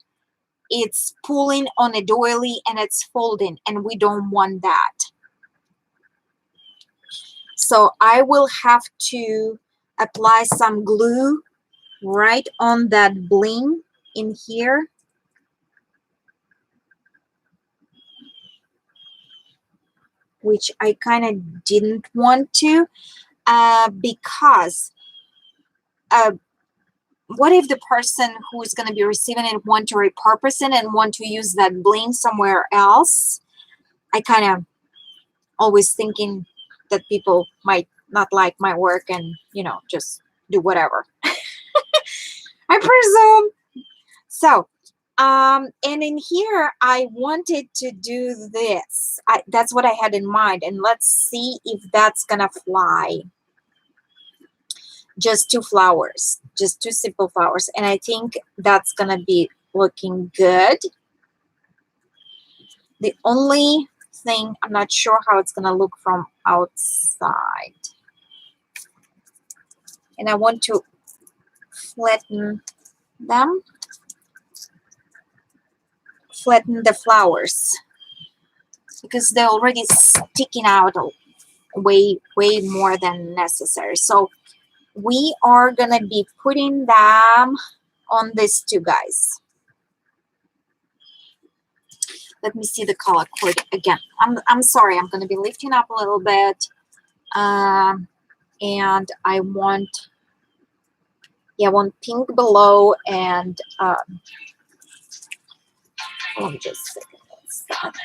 it's pulling on a doily and it's folding, and we don't want that. So I will have to apply some glue right on that bling in here. Which I kind of didn't want to because what if the person who is going to be receiving it want to repurpose it and want to use that bling somewhere else? I kind of always thinking that people might not like my work and, you know, just do whatever. I presume. So, and in here, I wanted to do this. That's what I had in mind. And let's see if that's going to fly. Just two flowers, just two simple flowers. And I think that's going to be looking good. The only thing, I'm not sure how it's going to look from outside. And I want to flatten them. Flatten the flowers because they're already sticking out way more than necessary. So we are gonna be putting them on these two guys. Let me see the color code again. I'm sorry, I'm gonna be lifting up a little bit, and I want pink below and hold on just a second.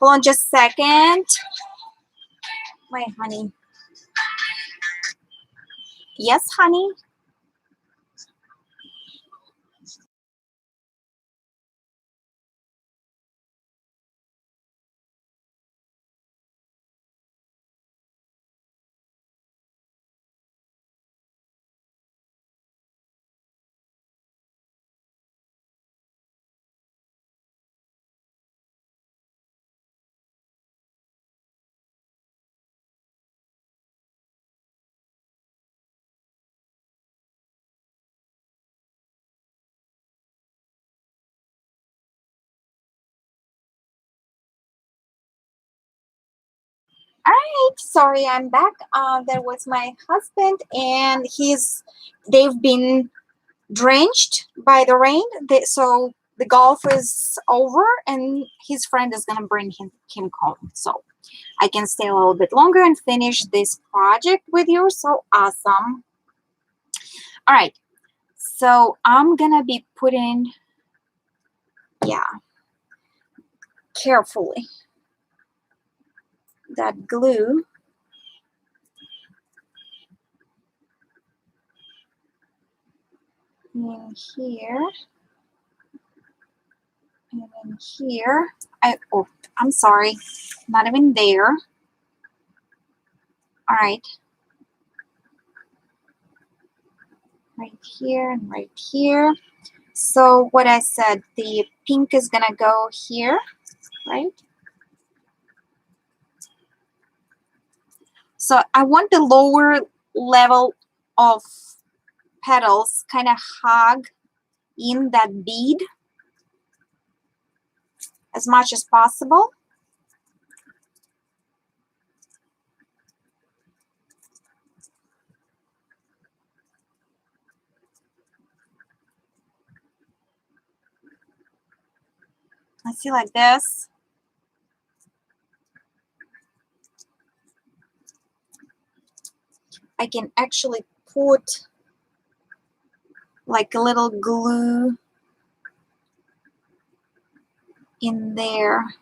Hold on just a second. My honey. Yes, honey. All right, sorry, I'm back. There was my husband, and they've been drenched by the rain. So the golf is over, and his friend is gonna bring him home. So I can stay a little bit longer and finish this project with you. So awesome. All right, so I'm gonna be putting, yeah, carefully that glue in here and in here. I'm sorry, not even there. All right, right here and right here. So what I said, the pink is gonna go here, right? So I want the lower level of petals kind of hug in that bead as much as possible. I see, like this. I can actually put like a little glue in there.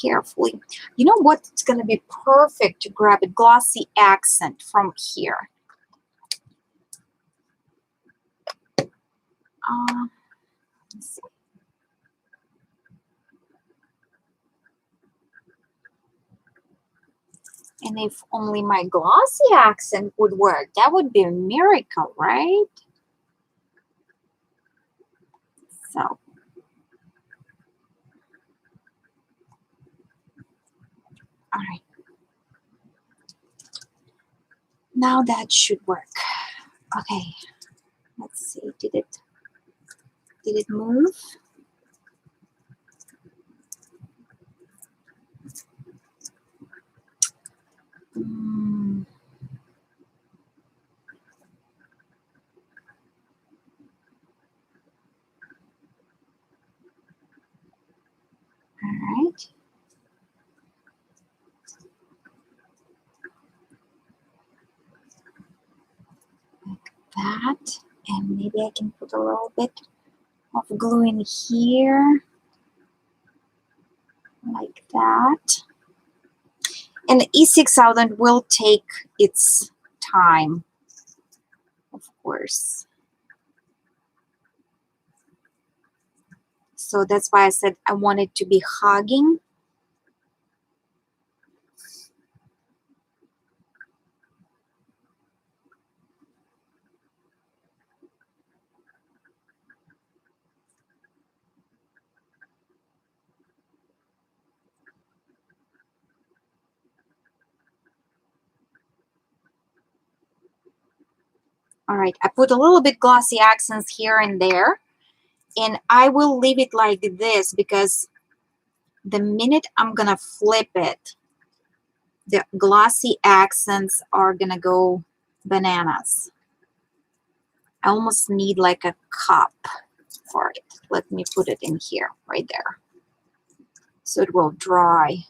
Carefully. You know what? It's going to be perfect to grab a glossy accent from here. Let's see. And if only my glossy accent would work, that would be a miracle, right? So, all right. Now that should work. Okay. Let's see. Did it move? All right. Like that. And maybe I can put a little bit of glue in here. Like that. And the E6000 will take its time, of course. So that's why I said I want it to be hugging. All right, I put a little bit glossy accents here and there, and I will leave it like this because the minute I'm gonna flip it, the glossy accents are gonna go bananas. I almost need like a cup for it. Let me put it in here, right there. So it will dry.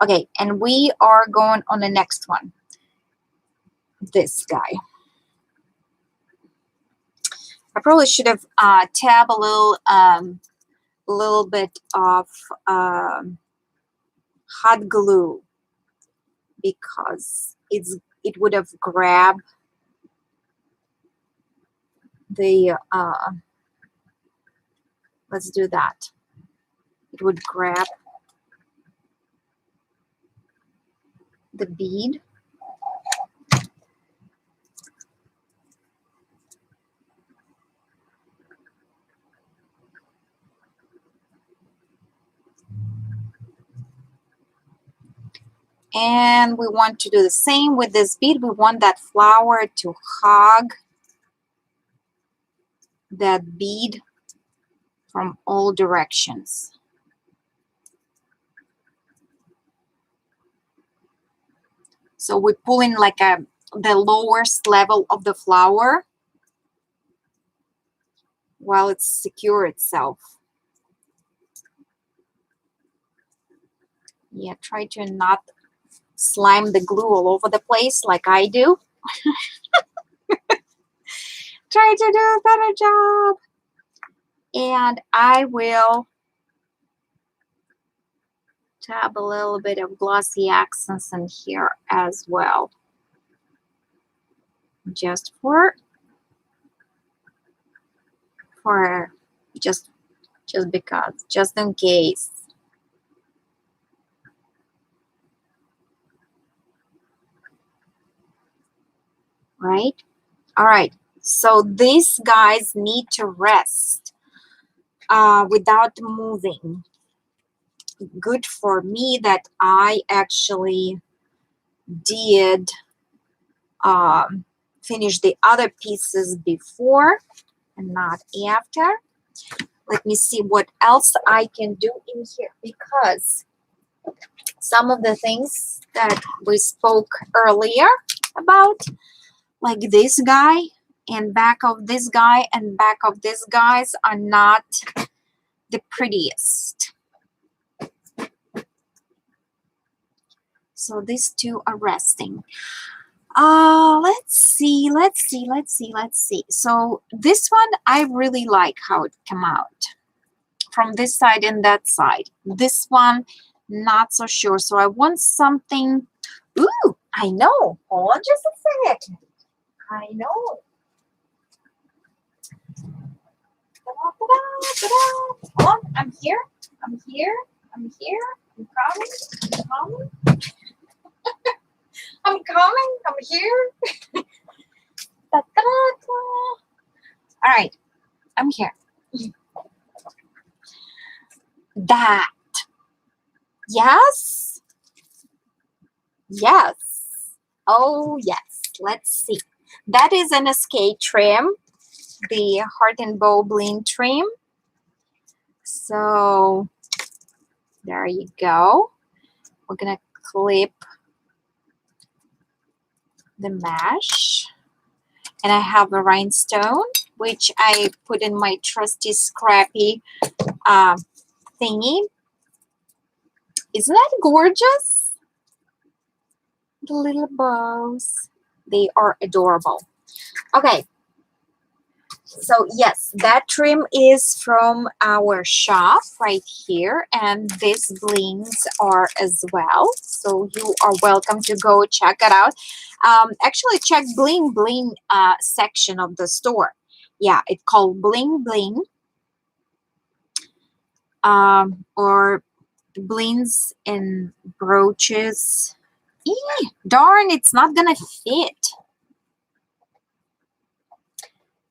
Okay, and we are going on the next one. This guy. I probably should have tabbed a little bit of hot glue because it would have grabbed the let's do that. It would grab the bead. And we want to do the same with this bead. We want that flower to hug that bead from all directions. So we pull in like the lowest level of the flower while it's secure itself. Yeah, try to not slime the glue all over the place like I do. Try to do a better job. And I will tab a little bit of glossy accents in here as well. Just just because, just in case. Right? All right. So these guys need to rest without moving. Good for me that I actually did finish the other pieces before and not after. Let me see what else I can do in here, because some of the things that we spoke earlier about, like this guy and back of this guy and back of this guys, are not the prettiest. So these two are resting. Let's see. So this one, I really like how it came out from this side and that side. This one, not so sure. So I want something. Ooh, I know. Hold on just a second. I know. Hold on, I'm here. I'm coming. I'm here. All right, I'm here. That. Yes. Oh, yes. Let's see. That is an escape trim, the Heart and Bow Bling trim. So there you go. We're going to clip the mesh. And I have a rhinestone, which I put in my trusty scrappy thingy. Isn't that gorgeous? The little bows. They are adorable. Okay. So yes, that trim is from our shop right here, and these blings are as well. So you are welcome to go check it out. Actually, check bling section of the store. Yeah, it's called Bling Bling, or blings and brooches. Eee, darn, it's not gonna fit.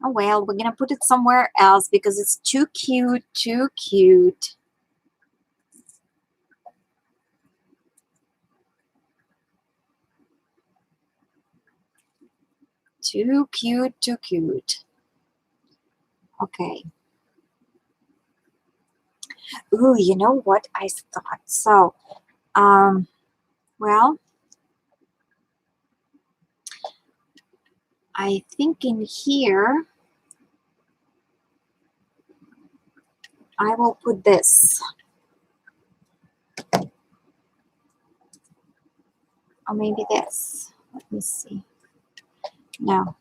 Oh well, we're gonna put it somewhere else because it's too cute, too cute. Too cute, too cute. Okay. Ooh, you know what I thought? So, well, I think in here, I will put this. Or maybe this. Let me see. No.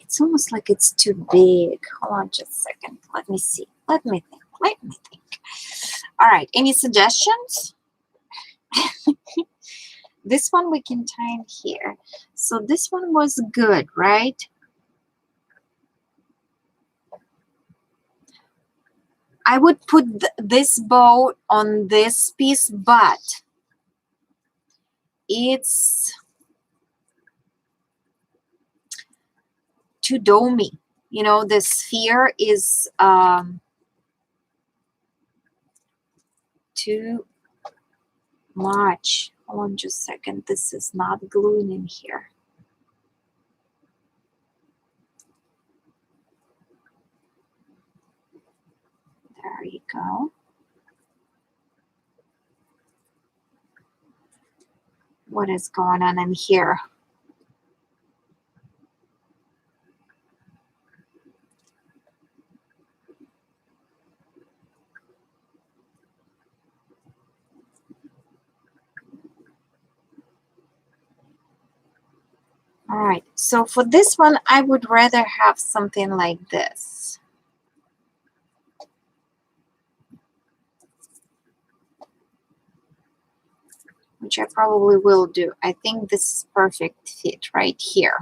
It's almost like it's too big. Hold on just a second. Let me see. Let me think. All right. Any suggestions? This one we can tie in here. So this one was good, right? I would put this bow on this piece, but it's too domey. You know, the sphere is too much. Hold on just a second. This is not gluing in here. we go. What is going on in here? All right, so for this one, I would rather have something like this. Which I probably will do. I think this is perfect fit right here.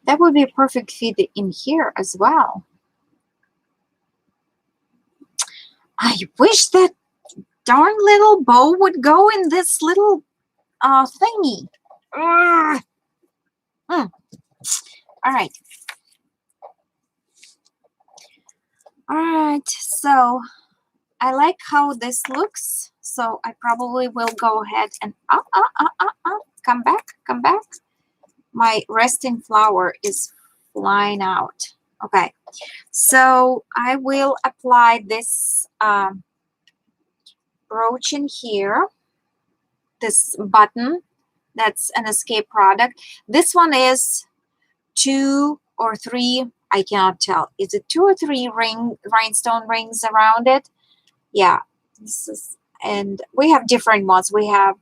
That would be a perfect fit in here as well. I wish that darn little bow would go in this little thingy. All right. All right, so I like how this looks. So I probably will go ahead and come back. My resting flower is flying out. Okay, so I will apply this brooch in here, this button. That's an Escape product. This one is 2 or 3, I cannot tell. Is it 2 or 3 rhinestone rings around it? Yeah, this is, and we have different ones. We have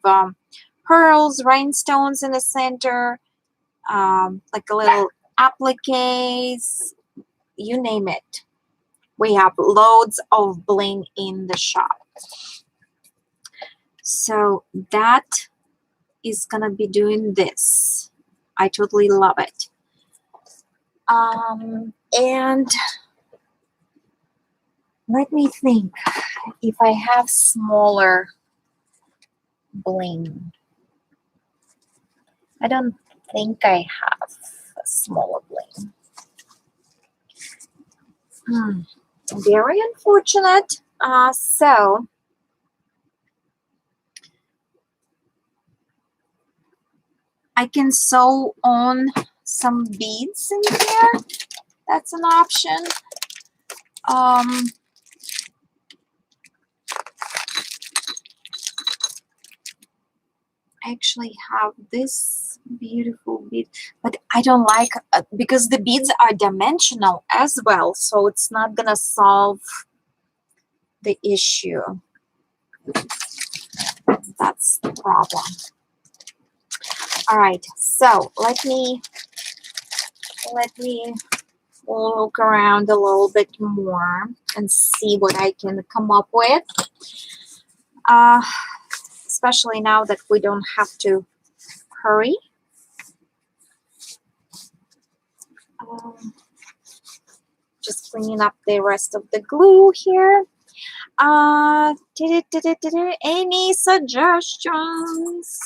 pearls, rhinestones in the center, like a little appliques, you name it. We have loads of bling in the shop. So that is gonna be doing this. I totally love it. And let me think if I have smaller bling. I don't think I have a smaller bling. Very unfortunate. So I can sew on some beads in here. That's an option. I actually have this beautiful bead, but I don't like because the beads are dimensional as well, so it's not gonna solve the issue. That's the problem. All right, so let me look around a little bit more and see what I can come up with. Especially now that we don't have to hurry. Just cleaning up the rest of the glue here. Any suggestions?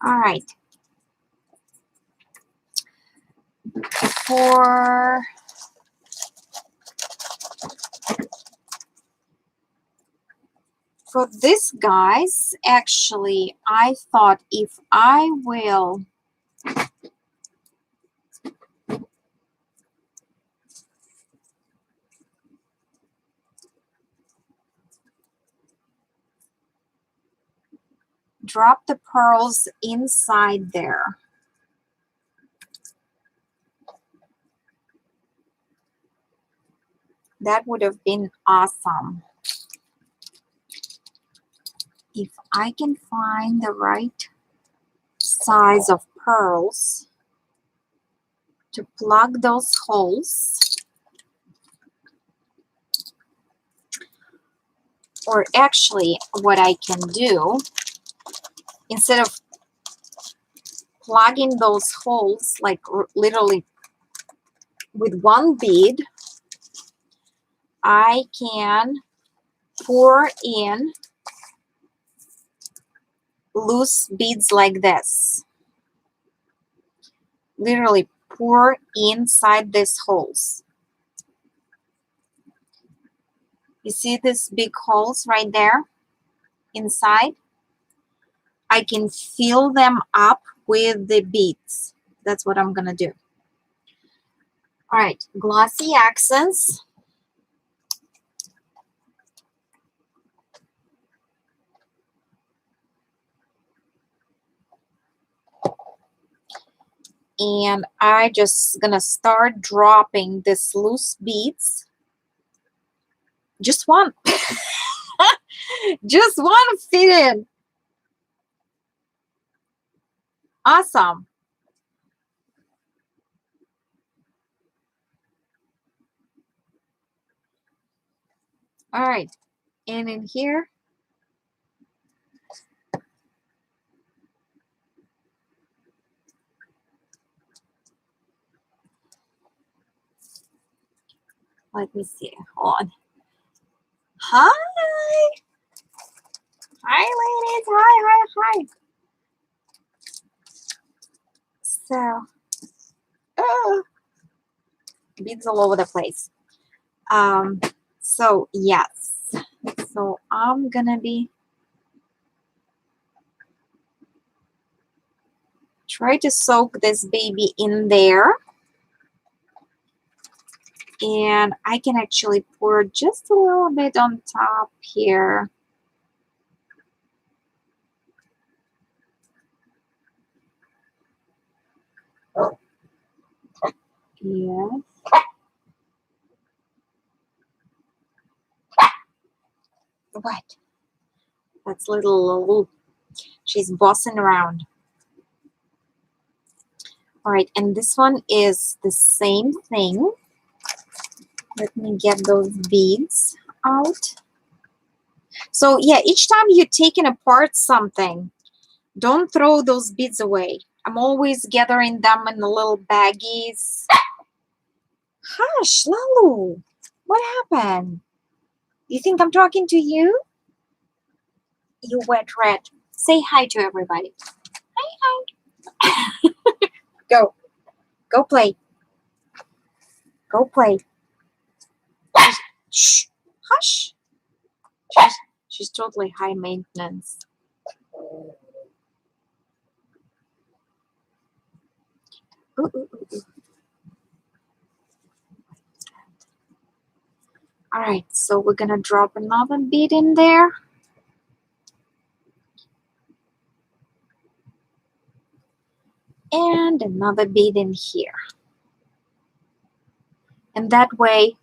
All right. For this, guys, actually, I thought if I will drop the pearls inside there. That would have been awesome. If I can find the right size of pearls to plug those holes, or actually what I can do, instead of plugging those holes like literally with one bead, I can pour in loose beads like this. Literally pour inside these holes. You see these big holes right there inside? I can fill them up with the beads. That's what I'm gonna do. All right, glossy accents. And I just gonna start dropping this loose beads. Just one. Just one fit in. Awesome. All right. And in here, let me see. Hold on. Hi. Hi, ladies. Hi. So, beads all over the place. So yes. So I'm gonna be try to soak this baby in there. And I can actually pour just a little bit on top here. Yeah. What? That's little Lulu. She's bossing around. All right, and this one is the same thing. Let me get those beads out. So yeah, each time you're taking apart something, don't throw those beads away. I'm always gathering them in the little baggies. Hush, Lalu. What happened? You think I'm talking to you? You wet rat. Say hi to everybody. Hi. Go. Go play. Go play. Shh. Hush. She's totally high maintenance. Ooh, ooh, ooh, ooh. All right, so we're gonna drop another bead in there. And another bead in here. And that way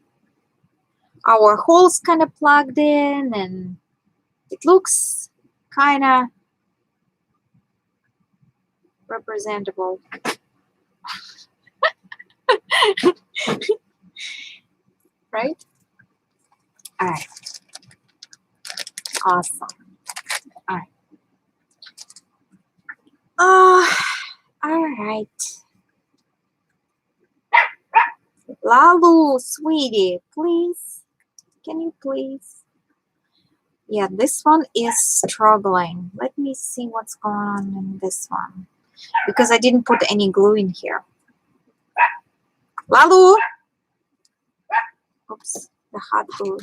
our hole's kind of plugged in and it looks kind of representable. Right? All right. Awesome. All right. All right. Lalu, sweetie, please. Can you please? Yeah, this one is struggling. Let me see what's going on in this one. Because I didn't put any glue in here. Lalu! Oops, the hot glue.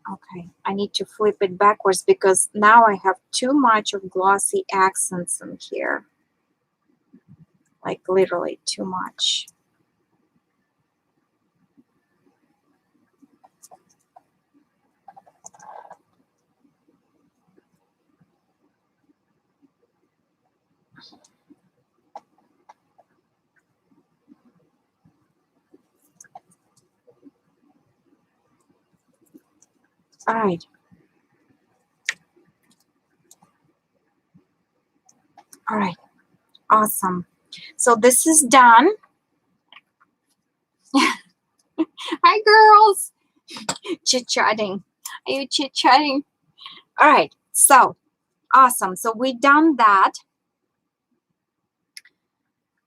Okay, I need to flip it backwards because now I have too much of glossy accents in here. Like literally too much. All right. All right. Awesome. So this is done. Hi, girls. Chit-chatting. Are you chit-chatting? All right. So, awesome. So we done that.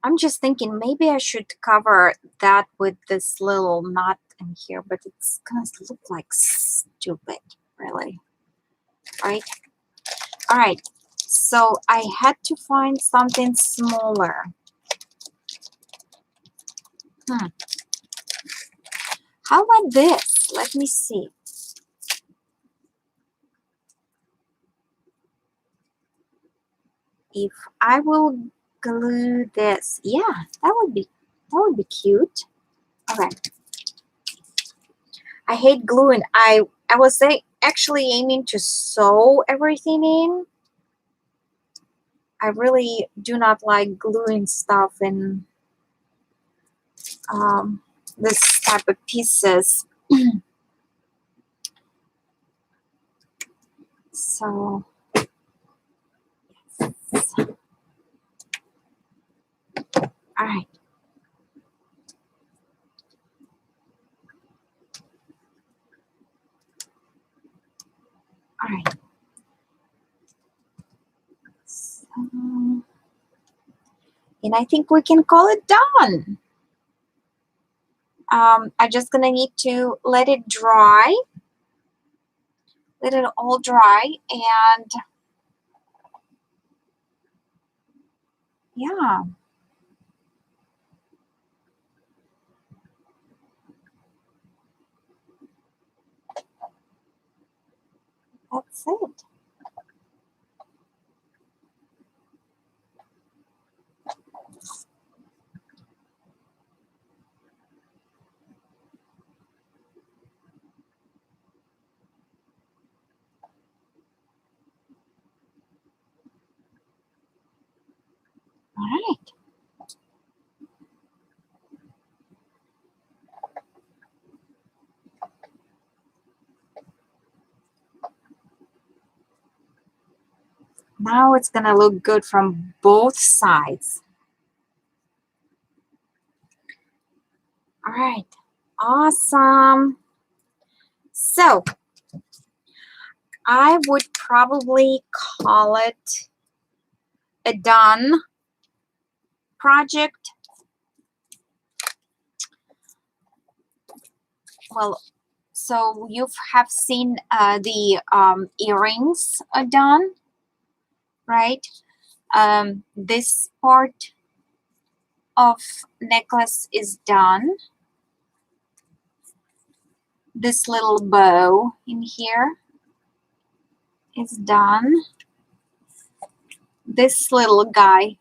I'm just thinking maybe I should cover that with this little knot in here, but it's going to look like stupid, really. Right? All right. So I had to find something smaller. How about this? Let me see. If I will glue this, yeah, that would be cute. Okay. I hate gluing. I was actually aiming to sew everything in. I really do not like gluing stuff in this type of pieces. So, yes. All right. All right. So, and I think we can call it done. I'm just gonna need to let it dry. Let it all dry, and yeah, that's it. All right. Now it's gonna look good from both sides. All right. Awesome. So I would probably call it a done project. Well, so you have seen the earrings are done, right? This part of necklace is done. This little bow in here is done. This little guy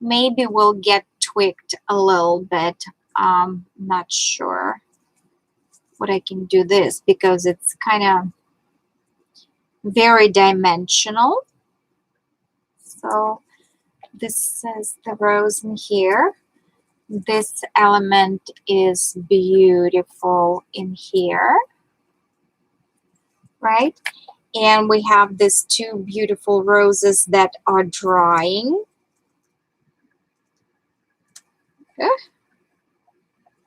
maybe will get tweaked a little bit. Not sure what I can do this because it's kind of very dimensional. So this is the rose in here. This element is beautiful in here, right? And we have these two beautiful roses that are drying.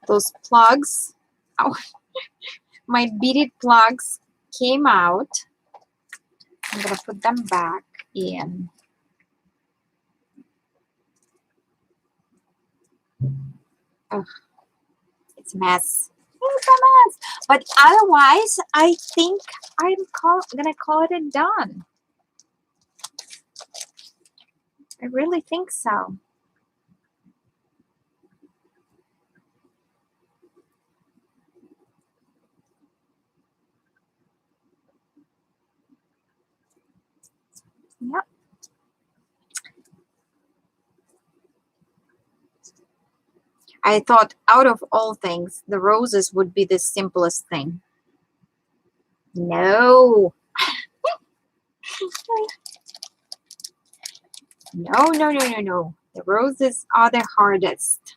Those plugs, oh, my beaded plugs came out. I'm gonna put them back in. Oh, it's a mess. It's a mess. But otherwise, I think I'm gonna call it a done. I really think so. Yep. I thought out of all things, the roses would be the simplest thing. No. No, no, no, no, no. The roses are the hardest.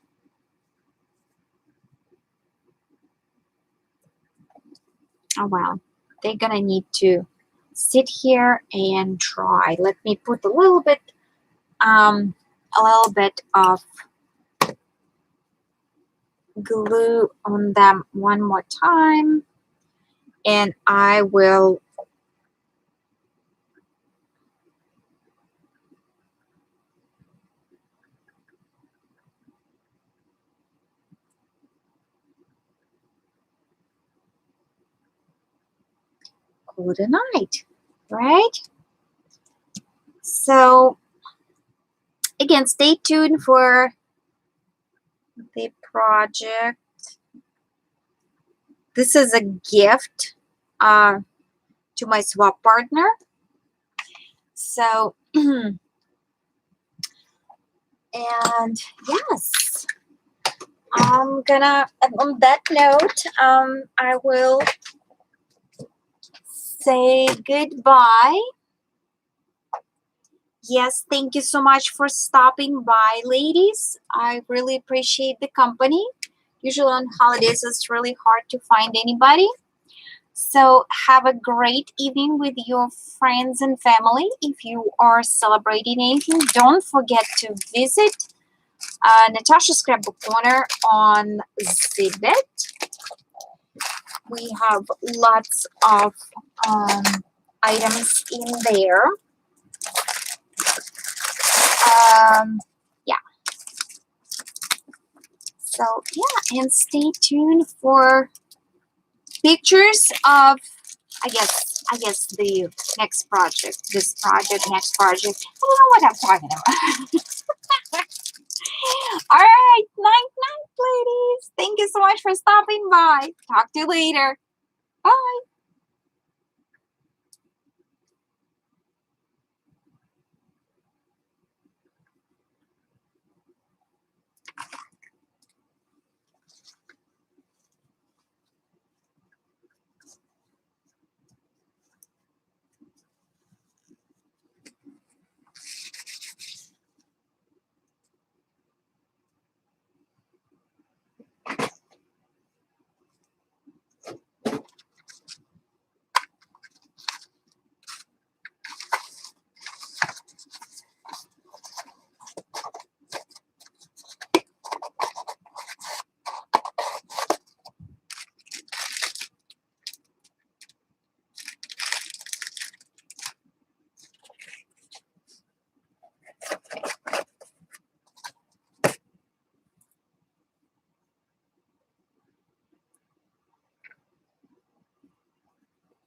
Oh well, they're gonna need to sit here and dry. Let me put a little bit of glue on them one more time, and I will call it a night, right? So again, stay tuned for the project. this is a gift to my swap partner. So, and yes, I'm gonna, on that note, I will say goodbye. Yes, thank you so much for stopping by, ladies. I really appreciate the company. Usually on holidays, it's really hard to find anybody. So have a great evening with your friends and family. If you are celebrating anything, don't forget to visit Natasha's Scrapbook Corner on Zibit. We have lots of items in there. Yeah. So yeah, and stay tuned for pictures of I guess the next project, next project. I don't know what I'm talking about. All right, night, ladies. Thank you so much for stopping by. Talk to you later. Bye.